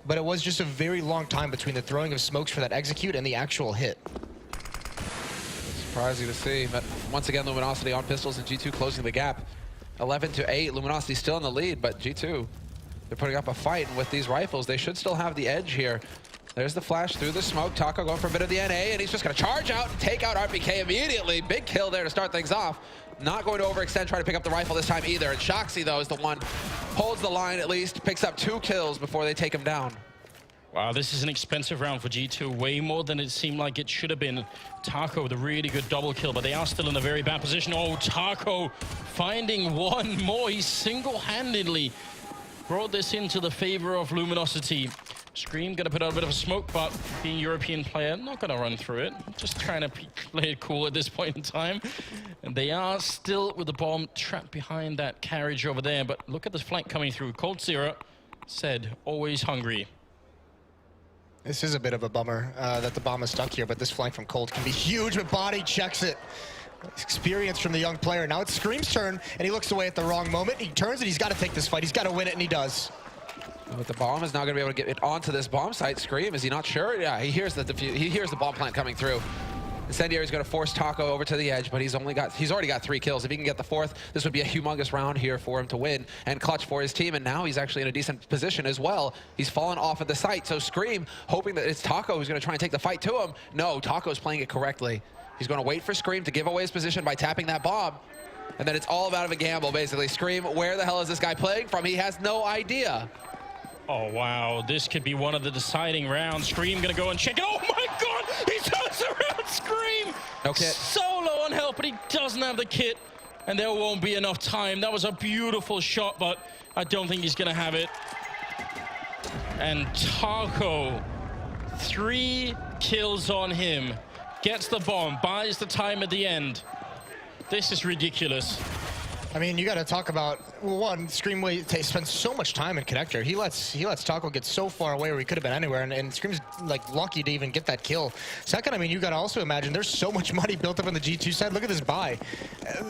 But it was just a very long time between the throwing of smokes for that execute and the actual hit. Surprising to see, but once again, Luminosity on pistols and G2 closing the gap. 11-8, Luminosity still in the lead, but G2, they're putting up a fight, and with these rifles, they should still have the edge here. There's the flash through the smoke. Taco going for a bit of the NA, and he's just going to charge out and take out RPK immediately. Big kill there to start things off. Not going to overextend, try to pick up the rifle this time either. And Shoxy, though, is the one, holds the line at least, picks up 2 kills before they take him down. Wow, this is an expensive round for G2, way more than it seemed like it should have been. Taco with a really good double kill, but they are still in a very bad position. Oh, Taco finding one more. He single-handedly brought this into the favor of Luminosity. Scream gonna put out a bit of a smoke, but being a European player, not gonna run through it. Just trying to play it cool at this point in time. And they are still with the bomb trapped behind that carriage over there, but look at this flank coming through. Cold Zero said, always hungry. This is a bit of a bummer that the bomb is stuck here, but this flank from Cold can be huge, but Body checks it. Experience from the young player. Now it's Scream's turn, and he looks away at the wrong moment. He turns and he's got to take this fight. He's got to win it, and he does. But the bomb is not going to be able to get it onto this bomb site. Scream, is he not sure? Yeah, he hears the bomb plant coming through. Incendiary's going to force Taco over to the edge, but he's already got 3 kills. If he can get the 4th, this would be a humongous round here for him to win and clutch for his team. And now he's actually in a decent position as well. He's fallen off of the site. So Scream, hoping that it's Taco who's going to try and take the fight to him. No, Taco's playing it correctly. He's going to wait for Scream to give away his position by tapping that bomb. And then it's all about a gamble, basically. Scream, where the hell is this guy playing from? He has no idea. Oh, wow. This could be one of the deciding rounds. Scream gonna go and check it. Oh, my God! He turns around, Scream! No kit. So low on health, but he doesn't have the kit. And there won't be enough time. That was a beautiful shot, but I don't think he's gonna have it. And Taco, 3 kills on him. Gets the bomb, buys the time at the end. This is ridiculous. I mean, you got to talk about, well, one, Scream spends so much time in connector. He lets Taco get so far away where he could have been anywhere, and Scream's like lucky to even get that kill. Second, I mean, you got to also imagine there's so much money built up on the G2 side. Look at this buy.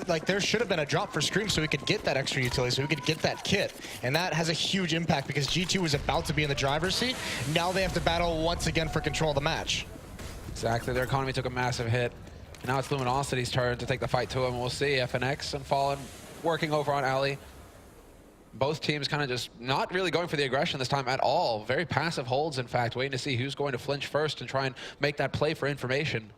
Like, there should have been a drop for Scream so he could get that extra utility, so he could get that kit. And that has a huge impact because G2 was about to be in the driver's seat. Now they have to battle once again for control of the match. Exactly. Their economy took a massive hit. And now it's Luminosity's turn to take the fight to him. We'll see FNX and Fallen working over on Ali. Both teams kind of just not really going for the aggression this time at all. Very passive holds, in fact, waiting to see who's going to flinch first and try and make that play for information.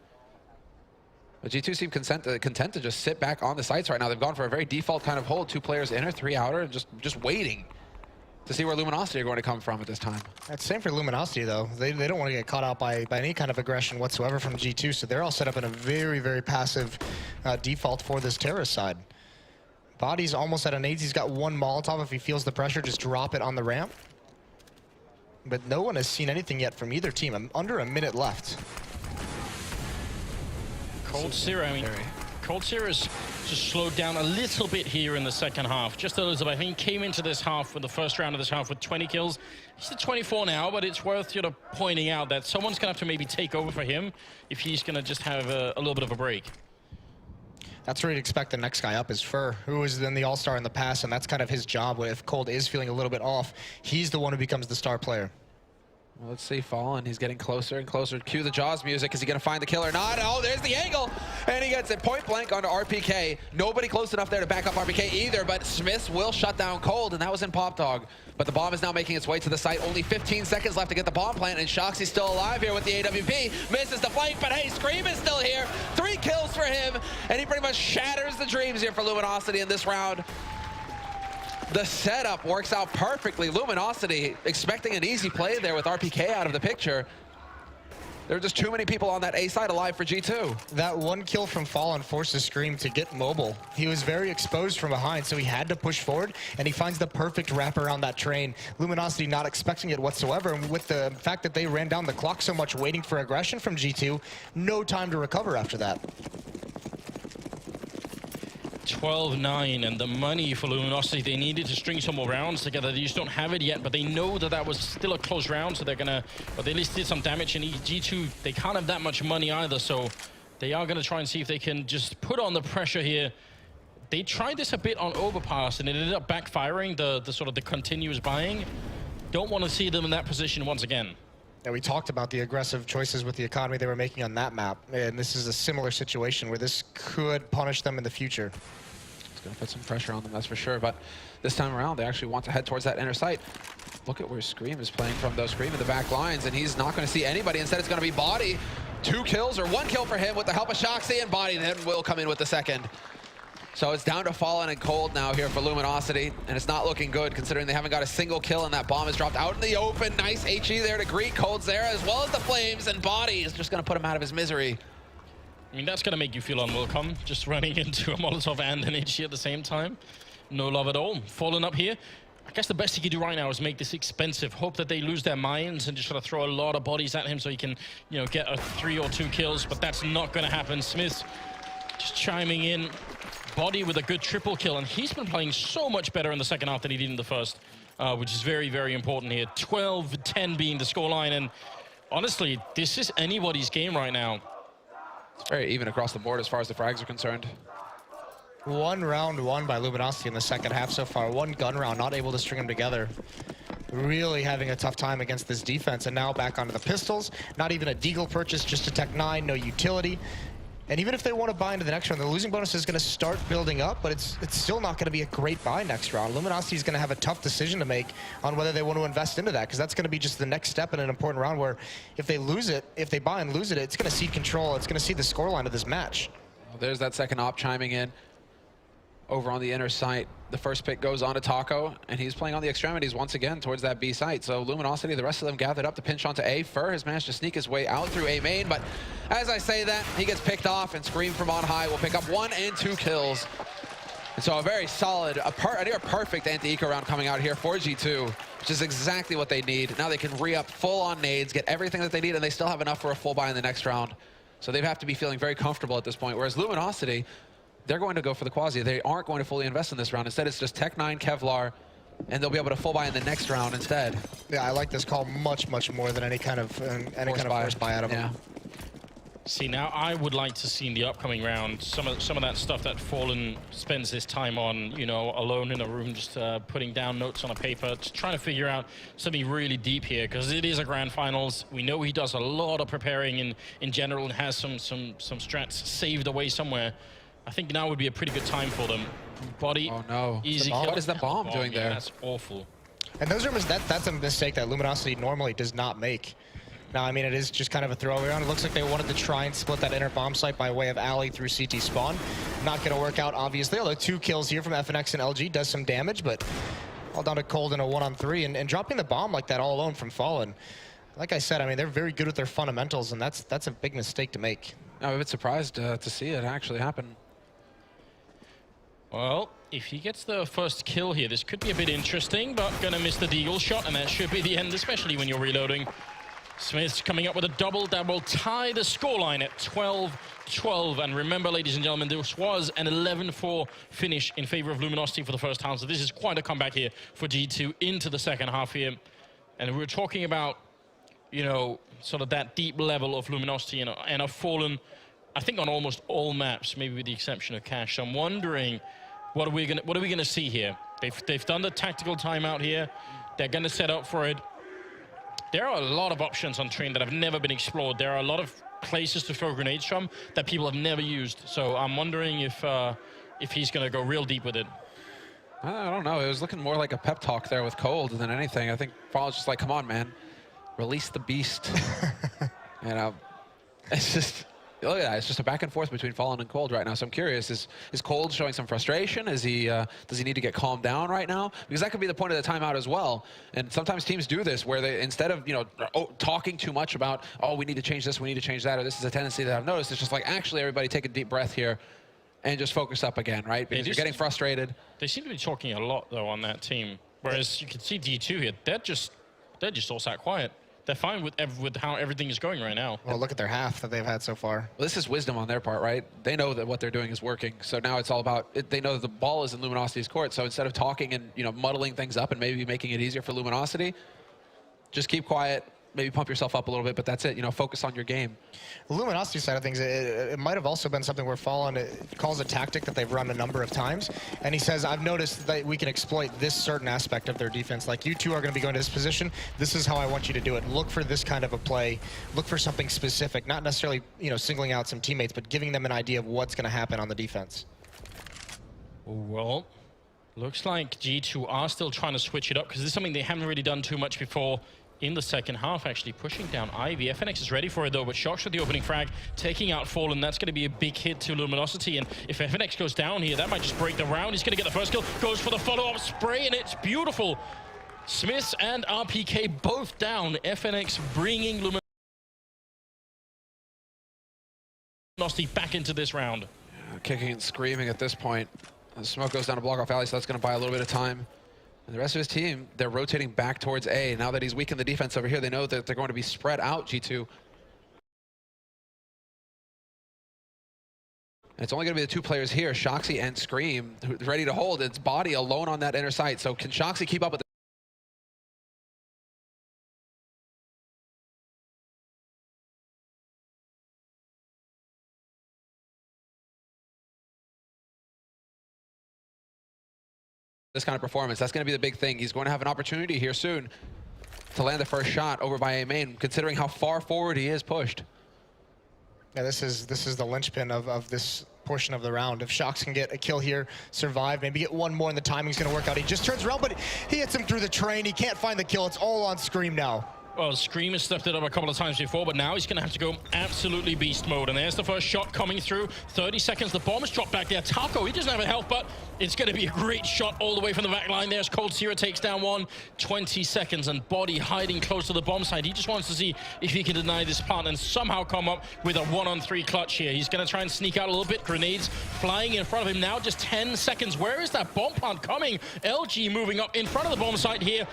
But G2 seem content to just sit back on the sites right now. They've gone for a very default kind of hold. 2 players inner, 3 outer, and just waiting to see where Luminosity are going to come from at this time. That's same for Luminosity, though. They don't want to get caught out by any kind of aggression whatsoever from G2, so they're all set up in a very, very passive default for this terrorist side. Body's almost at an AIDS. He's got 1 Molotov. If he feels the pressure, just drop it on the ramp. But no one has seen anything yet from either team. Under a minute left. Cold Zero, I mean, Cold Zero's just slowed down a little bit here in the second half. Just a little bit. I think he came into this half with the first round of this half with 20 kills. He's at 24 now, but it's worth pointing out that someone's going to have to maybe take over for him if he's going to just have a little bit of a break. That's where you'd expect the next guy up is Fur, who was in the All-Star in the past, and that's kind of his job. If Cold is feeling a little bit off, he's the one who becomes the star player. Well, let's see, Fallen. He's getting closer and closer. Cue the Jaws music. Is he going to find the killer or not? Oh, there's the angle. And he gets it point blank onto RPK. Nobody close enough there to back up RPK either, but Smiths will shut down Cold, and that was in Pop Dog. But the bomb is now making its way to the site. Only 15 seconds left to get the bomb plant, and Shoxy's still alive here with the AWP. Misses the flank, but hey, Scream is still here. 3 kills for him, and he pretty much shatters the dreams here for Luminosity in this round. The setup works out perfectly. Luminosity expecting an easy play there with RPK out of the picture. There are just too many people on that A side alive for G2. That one kill from Fallen forces Scream to get mobile. He was very exposed from behind, so he had to push forward, and he finds the perfect wrap around that train. Luminosity not expecting it whatsoever, and with the fact that they ran down the clock so much waiting for aggression from G2, no time to recover after that. 12-9, and the money for Luminosity, they needed to string some more rounds together. They just don't have it yet, but they know that that was still a close round, so they're gonna, but they at least did some damage. And G2, they can't have that much money either, so they are gonna try and see if they can just put on the pressure here. They tried this a bit on Overpass, and it ended up backfiring, the sort of the continuous buying. Don't want to see them in that position once again. Yeah, we talked about the aggressive choices with the economy they were making on that map, and this is a similar situation where this could punish them in the future. It's going to put some pressure on them, that's for sure, but this time around, they actually want to head towards that inner site. Look at where Scream is playing from, though. Scream in the back lines, and he's not going to see anybody. Instead, it's going to be Body. 2 kills, or 1 kill for him with the help of Shoxy, and Body then will come in with the second. So it's down to Fallen and Cold now here for Luminosity, and it's not looking good considering they haven't got a single kill, and that bomb is dropped out in the open. Nice HE there to greet Cold's there, as well as the Flames, and Body is just going to put him out of his misery. I mean, that's going to make you feel unwelcome, just running into a Molotov and an HE at the same time. No love at all. Fallen up here. I guess the best he can do right now is make this expensive. Hope that they lose their minds and just sort of throw a lot of bodies at him so he can, you know, get a 3 or 2 kills, but that's not going to happen. Smith just chiming in. Body with a good triple kill, and he's been playing so much better in the second half than he did in the first, which is very, very important here. 12-10 being the scoreline, and honestly, this is anybody's game right now. It's very even across the board as far as the frags are concerned. One round won by Luminosity in the second half so far. One gun round, not able to string them together. Really having a tough time against this defense, and now back onto the pistols. Not even a Deagle purchase, just a Tech 9, no utility. And even if they want to buy into the next round, the losing bonus is going to start building up, but it's still not going to be a great buy next round. Luminosity is going to have a tough decision to make on whether they want to invest into that, because that's going to be just the next step in an important round where if they lose it, if they buy and lose it, it's going to cede control. It's going to cede the scoreline of this match. Well, there's that second op chiming in. Over on the inner site, the first pick goes on to Taco, and he's playing on the extremities once again towards that B site. So Luminosity, the rest of them gathered up to pinch onto A. Fur has managed to sneak his way out through A main, but as I say that, he gets picked off, and Scream from on high will pick up 1 and 2 kills. And so a very solid, a near perfect anti-eco round coming out here for G2, which is exactly what they need. Now they can re-up full on nades, get everything that they need, and they still have enough for a full buy in the next round. So they have to be feeling very comfortable at this point, whereas Luminosity, they're going to go for the Quasi. They aren't going to fully invest in this round. Instead, it's just Tech 9, Kevlar, and they'll be able to full buy in the next round instead. Yeah, I like this call much, much more than any kind of force buy out of them. See, now I would like to see in the upcoming round some of that stuff that Fallen spends his time on, you know, alone in a room, just putting down notes on a paper, just trying to figure out something really deep here, because it is a grand finals. We know he does a lot of preparing in general and has some strats saved away somewhere. I think now would be a pretty good time for them. Body, oh no, easy kill. What is that bomb doing there? That's awful. And those are that's a mistake that Luminosity normally does not make. Now, I mean, it is just kind of a throwaway round. It looks like they wanted to try and split that inner bomb site by way of alley through CT spawn. Not going to work out, obviously, although 2 kills here from FNX and LG does some damage, but all down to Cold in a 1-on-3, and dropping the bomb like that all alone from Fallen. Like I said, I mean, they're very good with their fundamentals, and that's a big mistake to make. I'm a bit surprised to see it actually happen. Well, if he gets the first kill here, this could be a bit interesting, but gonna miss the Deagle shot, and that should be the end, especially when you're reloading. Smith's coming up with a double that will tie the scoreline at 12-12. And remember, ladies and gentlemen, this was an 11-4 finish in favor of Luminosity for the first half. So this is quite a comeback here for G2 into the second half here. And we're talking about, you know, sort of that deep level of Luminosity and a Fallen, I think, on almost all maps, maybe with the exception of Cash. So I'm wondering, what are we gonna see here? They've done the tactical timeout here. They're gonna set up for it. There are a lot of options on train that have never been explored. There are a lot of places to throw grenades from that people have never used. So I'm wondering if he's gonna go real deep with it. I don't know. It was looking more like a pep talk there with Cold than anything. I think Fall's just like, come on, man, release the beast. You know, it's just Look at that. It's just a back and forth between Fallen and Cold right now. So I'm curious, is Cold showing some frustration? Is he does he need to get calmed down right now? Because that could be the point of the timeout as well. And sometimes teams do this where they, instead of talking too much about, oh, we need to change this, we need to change that, or this is a tendency that I've noticed, it's just like, actually, everybody take a deep breath here and just focus up again, right? Because you're getting frustrated. They seem to be talking a lot though on that team. Whereas you can see D2 here, they're just all sat quiet. They're fine with how everything is going right now. Well, look at their half that they've had so far. Well, this is wisdom on their part, right? They know that what they're doing is working. So now it's all about, they know that the ball is in Luminosity's court. So instead of talking and muddling things up and maybe making it easier for Luminosity, just keep quiet, maybe pump yourself up a little bit, but that's it. Focus on your game. The Luminosity side of things, it might have also been something where Fallen calls a tactic that they've run a number of times, and he says, I've noticed that we can exploit this certain aspect of their defense. Like, you two are going to be going to this position. This is how I want you to do it. Look for this kind of a play. Look for something specific, not necessarily singling out some teammates, but giving them an idea of what's going to happen on the defense. Well, looks like G2 are still trying to switch it up because this is something they haven't really done too much before. In the second half, actually pushing down Ivy. FNX is ready for it though, but Shox with the opening frag, taking out Fallen. That's going to be a big hit to Luminosity, and if FNX goes down here, that might just break the round. He's going to get the first kill, goes for the follow-up spray, and it's beautiful. Smiths and RPK both down. FNX bringing Luminosity back into this round. Kicking and screaming at this point. The smoke goes down to block off Alley, so that's going to buy a little bit of time. And the rest of his team, they're rotating back towards A. Now that he's weakened the defense over here, they know that they're going to be spread out, G2. And it's only going to be the two players here, Shoxy and Scream, who's ready to hold its body alone on that inner site. So can Shoxy keep up with this kind of performance? That's going to be the big thing. He's going to have an opportunity here soon to land the first shot over by A main, considering how far forward he is pushed. Yeah, this is the linchpin of this portion of the round. If Shox can get a kill here, survive, maybe get one more, and the timing's going to work out. He just turns around, but he hits him through the train. He can't find the kill. It's all on Scream now. Well, Scream has stepped it up a couple of times before, but now he's going to have to go absolutely beast mode. And there's the first shot coming through. 30 seconds, the bomb is dropped back there. Taco, he doesn't have a health, but it's going to be a great shot all the way from the back line. There's Cold Zero, takes down one. 20 seconds, and Body hiding close to the bomb side. He just wants to see if he can deny this plant and somehow come up with a 1-on-3 clutch here. He's going to try and sneak out a little bit. Grenades flying in front of him now, just 10 seconds. Where is that bomb plant coming? LG moving up in front of the bomb site here.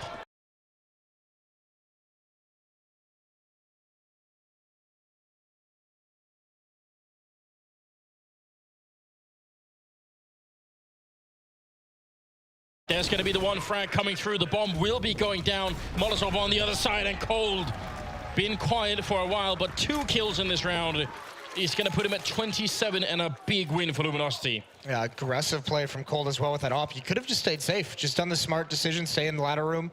There's going to be the one frag coming through. The bomb will be going down. Molotov on the other side, and Cold been quiet for a while, but 2 kills in this round is going to put him at 27 and a big win for Luminosity. Yeah, aggressive play from Cold as well with that op. You could have just stayed safe, just done the smart decision, stay in the ladder room,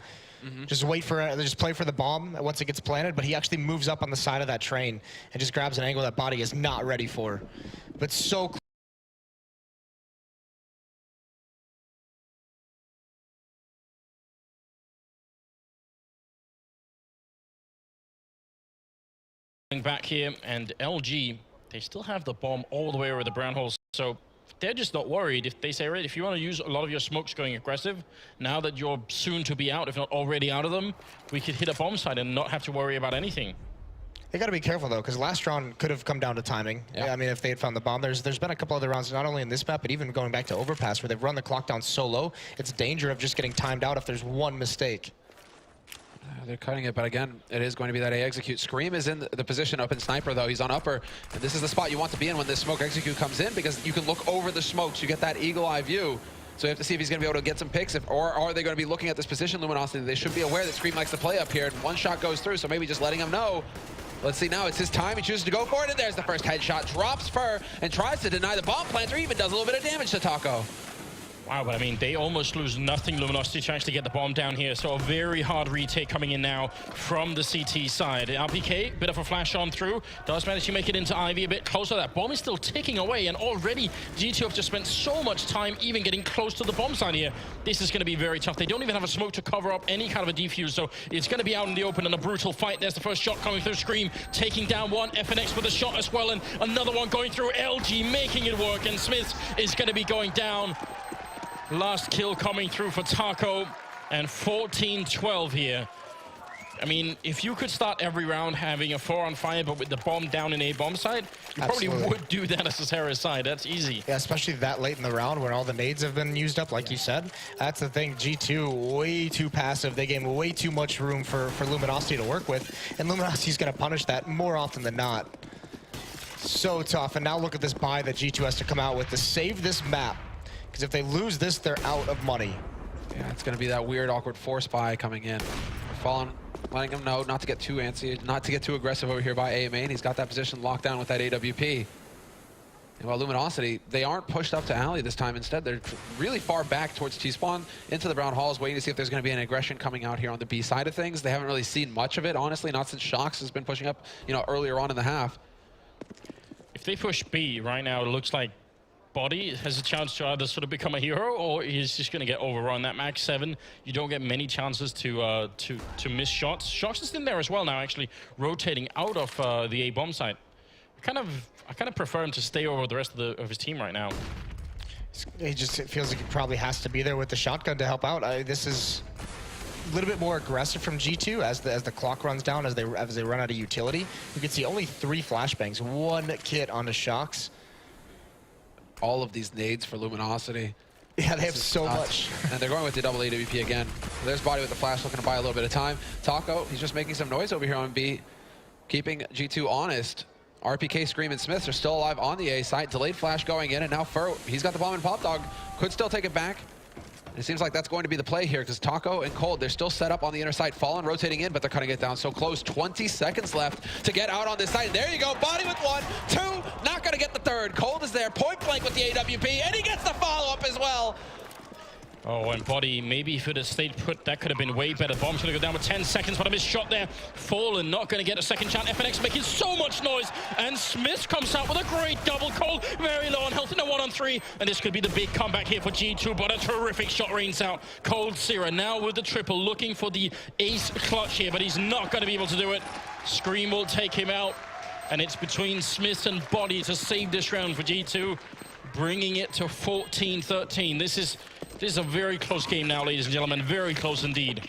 just wait for just play for the bomb once it gets planted, but he actually moves up on the side of that train and just grabs an angle that Body is not ready for. But so close. Back here, and LG, they still have the bomb all the way over the brown holes, so they're just not worried. If they say, right, if you want to use a lot of your smokes going aggressive, now that you're soon to be out, if not already out of them, we could hit a bomb site and not have to worry about anything. They got to be careful though, because last round could have come down to timing. Yeah. I mean, if they had found the bomb, there's been a couple other rounds, not only in this map, but even going back to Overpass, where they've run the clock down so low, it's danger of just getting timed out if there's one mistake. They're cutting it, but again, it is going to be that A execute. Scream is in the position up in Sniper, though. He's on upper, and this is the spot you want to be in when this smoke execute comes in, because you can look over the smokes. You get that eagle eye view. So you have to see if he's going to be able to get some picks, or are they going to be looking at this position, Luminosity? They should be aware that Scream likes to play up here, and one shot goes through, so maybe just letting him know. Let's see now, it's his time. He chooses to go for it, and there's the first headshot. Drops Fur and tries to deny the bomb plant, or even does a little bit of damage to Taco. Wow, but I mean, they almost lose nothing, Luminosity, to actually get the bomb down here. So a very hard retake coming in now from the CT side. RPK, bit of a flash on through. Does manage to make it into Ivy a bit closer. That bomb is still ticking away, and already G2 have just spent so much time even getting close to the bomb side here. This is going to be very tough. They don't even have a smoke to cover up any kind of a defuse, so it's going to be out in the open and a brutal fight. There's the first shot coming through. Scream taking down one. FNX with a shot as well, and another one going through. LG making it work, and Smith is going to be going down. Last kill coming through for Taco, and 14-12 here. I mean, if you could start every round having a 4-on-5, but with the bomb down in a bomb side, you probably would do that as a Sarah's side. That's easy. Yeah, especially that late in the round when all the nades have been used up, like you said. That's the thing. G2, way too passive. They gave way too much room for Luminosity to work with, and Luminosity's going to punish that more often than not. So tough. And now look at this buy that G2 has to come out with to save this map. Because if they lose this, they're out of money. Yeah, it's going to be that weird, awkward force buy coming in. Fallen, letting him know not to get too antsy, not to get too aggressive over here by A main. He's got that position locked down with that AWP. And while Luminosity, they aren't pushed up to alley this time. Instead, they're really far back towards T-spawn, into the brown halls, waiting to see if there's going to be an aggression coming out here on the B side of things. They haven't really seen much of it, honestly, not since Shox has been pushing up, earlier on in the half. If they push B right now, it looks like Body has a chance to either sort of become a hero, or he's just going to get overrun. That max 7, you don't get many chances to miss shots. Shox is in there as well now, actually rotating out of the A bomb site. I kind of prefer him to stay over the rest of his team right now. It feels like he probably has to be there with the shotgun to help out. This is a little bit more aggressive from G2 as the clock runs down, as they run out of utility. You can see only 3 flashbangs, 1 kit on the Shox. All of these nades for Luminosity. Yeah, they have so much. And they're going with the double AWP again. There's Body with the flash, looking to buy a little bit of time. Taco, he's just making some noise over here on B, keeping G2 honest. RPK, Scream, and Smith are still alive on the A site. Delayed flash going in, and now Fur, he's got the bomb and Pop Dog. Could still take it back. It seems like that's going to be the play here, because Taco and Cold, they're still set up on the inner side. Fallen rotating in, but they're cutting it down so close. 20 seconds left to get out on this side. And there you go, Body with 1, 2, not going to get the third. Cold is there, point blank with the AWP, and he gets the follow-up as well. Oh, and Body, maybe if it had stayed put, that could have been way better. Bomb's going to go down with 10 seconds, but a missed shot there. Fallen not going to get a second chance. FNX making so much noise, and Smith comes out with a great double. Cold very low on health in a 1-on-3, and this could be the big comeback here for G2, but a terrific shot rains out. Cold Sierra now with the triple, looking for the ace clutch here, but he's not going to be able to do it. Scream will take him out, and it's between Smith and Body to save this round for G2, bringing it to 14-13. This is a very close game now, ladies and gentlemen. Very close indeed.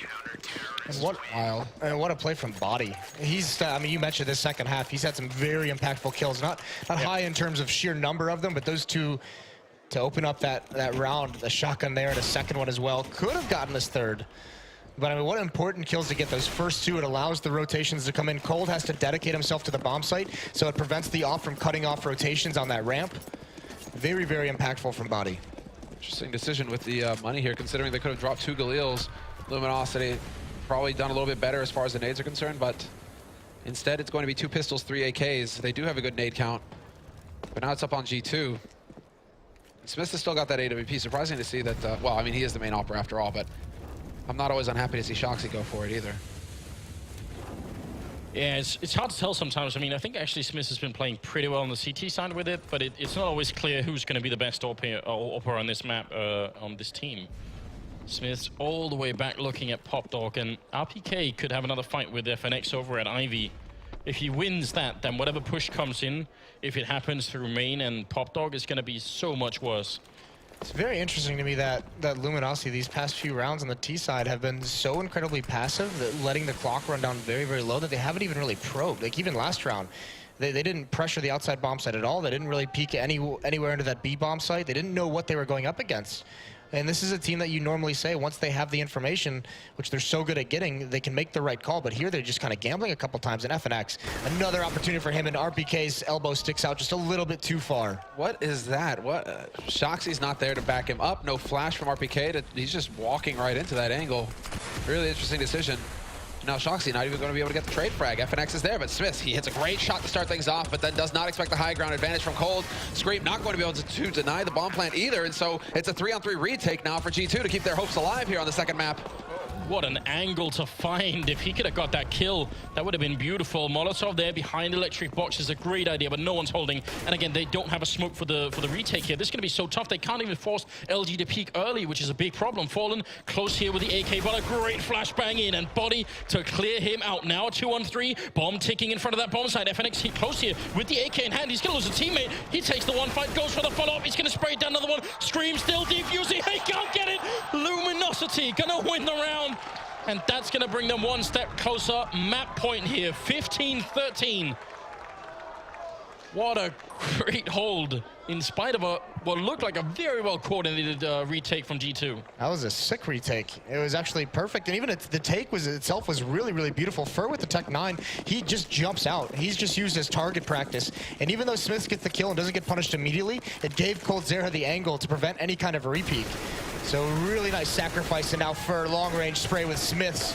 And what a play from Body. He's, I mean, you mentioned this second half. He's had some very impactful kills. Not high in terms of sheer number of them, but those two to open up that round, the shotgun there and a second one as well, could have gotten this third. But I mean, what important kills to get those first 2. It allows the rotations to come in. Cold has to dedicate himself to the bomb site, so it prevents the off from cutting off rotations on that ramp. Very, very impactful from Body. Interesting decision with the money here, considering they could have dropped 2 Galils. Luminosity probably done a little bit better as far as the nades are concerned, but instead it's going to be 2 pistols, 3 AKs. They do have a good nade count, but now it's up on G2. Smith has still got that AWP. Surprising to see that, well, I mean, he is the main opera after all, but I'm not always unhappy to see Shoxy go for it either. Yeah, it's hard to tell sometimes. I mean, I think actually Smith has been playing pretty well on the CT side with it, but it's not always clear who's going to be the best opera on this map, on this team. Smith's all the way back looking at Pop Dog, and RPK could have another fight with FNX over at Ivy. If he wins that, then whatever push comes in, if it happens through main and Pop Dog, is going to be so much worse. It's very interesting to me that Luminosity these past few rounds on the T side have been so incredibly passive, that letting the clock run down very, very low, that they haven't even really probed. Like even last round, they didn't pressure the outside bomb site at all. They didn't really peek anywhere into that B bomb site. They didn't know what they were going up against. And this is a team that you normally say, once they have the information, which they're so good at getting, they can make the right call. But here they're just kind of gambling a couple times. And FNX, another opportunity for him, and RPK's elbow sticks out just a little bit too far. What is that? What? Shoxy's not there to back him up. No flash from RPK. He's just walking right into that angle. Really interesting decision. Now Shoxy not even going to be able to get the trade frag. FNX is there, but Smith, he hits a great shot to start things off, but then does not expect the high ground advantage from Cold. Scream not going to be able to deny the bomb plant either, and so it's a 3-on-3 retake now for G2 to keep their hopes alive here on the second map. What an angle to find. If he could have got that kill, that would have been beautiful. Molotov there behind electric box is a great idea, but no one's holding. And again, they don't have a smoke for the retake here. This is going to be so tough. They can't even force LG to peek early, which is a big problem. Fallen close here with the AK, but a great flashbang in, and Body to clear him out. Now 2-on-3, bomb ticking in front of that bomb site. FNX close here with the AK in hand. He's going to lose a teammate. He takes the one fight, goes for the follow-up. He's going to spray down another one. Scream still defusing. He can't get it. Luminosity going to win the round. And that's going to bring them one step closer. Map point here, 15-13. What a great hold, in spite of what looked like a very well-coordinated retake from G2. That was a sick retake. It was actually perfect, and even the take itself was really, really beautiful. Fur with the Tech 9, he just jumps out. He's just used his target practice, and even though Smith gets the kill and doesn't get punished immediately, it gave Cold Zera the angle to prevent any kind of repeat. So really nice sacrifice, and now Fur long-range spray with Smiths.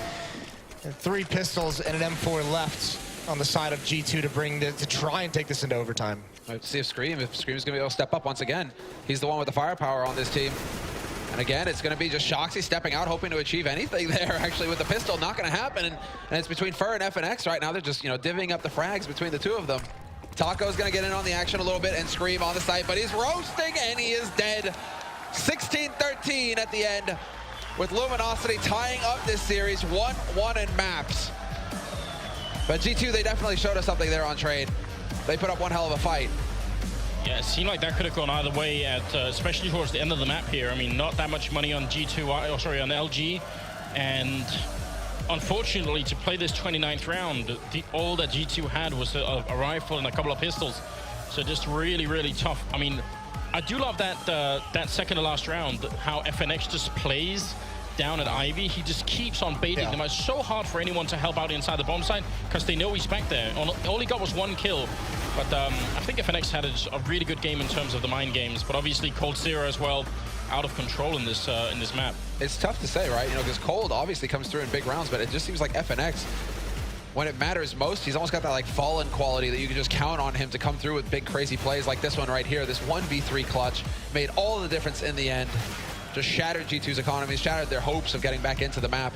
And 3 pistols and an M4 left on the side of G2 to try and take this into overtime. Let's see if Scream's going to be able to step up once again. He's the one with the firepower on this team. And again, it's going to be just Shoxy stepping out, hoping to achieve anything there. Actually, with the pistol, not going to happen. And it's between Fur and FNX right now. They're just, divvying up the frags between the two of them. Taco's going to get in on the action a little bit, and Scream on the site, but he's roasting, and he is dead. 16-13 at the end, with Luminosity tying up this series 1-1 in maps. But G2, they definitely showed us something there on trade. They put up one hell of a fight. Yeah, it seemed like that could have gone either way, especially towards the end of the map here. I mean, not that much money on G2, on LG. And unfortunately, to play this 29th round, all that G2 had was a rifle and a couple of pistols. So just really, really tough. I mean, I do love that second to last round, how FNX just plays down at Ivy. He just keeps on baiting them. It's so hard for anyone to help out inside the bomb site because they know he's back there. All he got was 1 kill. But I think FNX had a really good game in terms of the mind games. But obviously Cold Zera as well, out of control in this map. It's tough to say, right? Because Cold obviously comes through in big rounds, but it just seems like FNX, when it matters most, he's almost got that Fallen quality that you can just count on him to come through with big crazy plays like this one right here. This 1v3 clutch made all the difference in the end. Just shattered G2's economies, shattered their hopes of getting back into the map.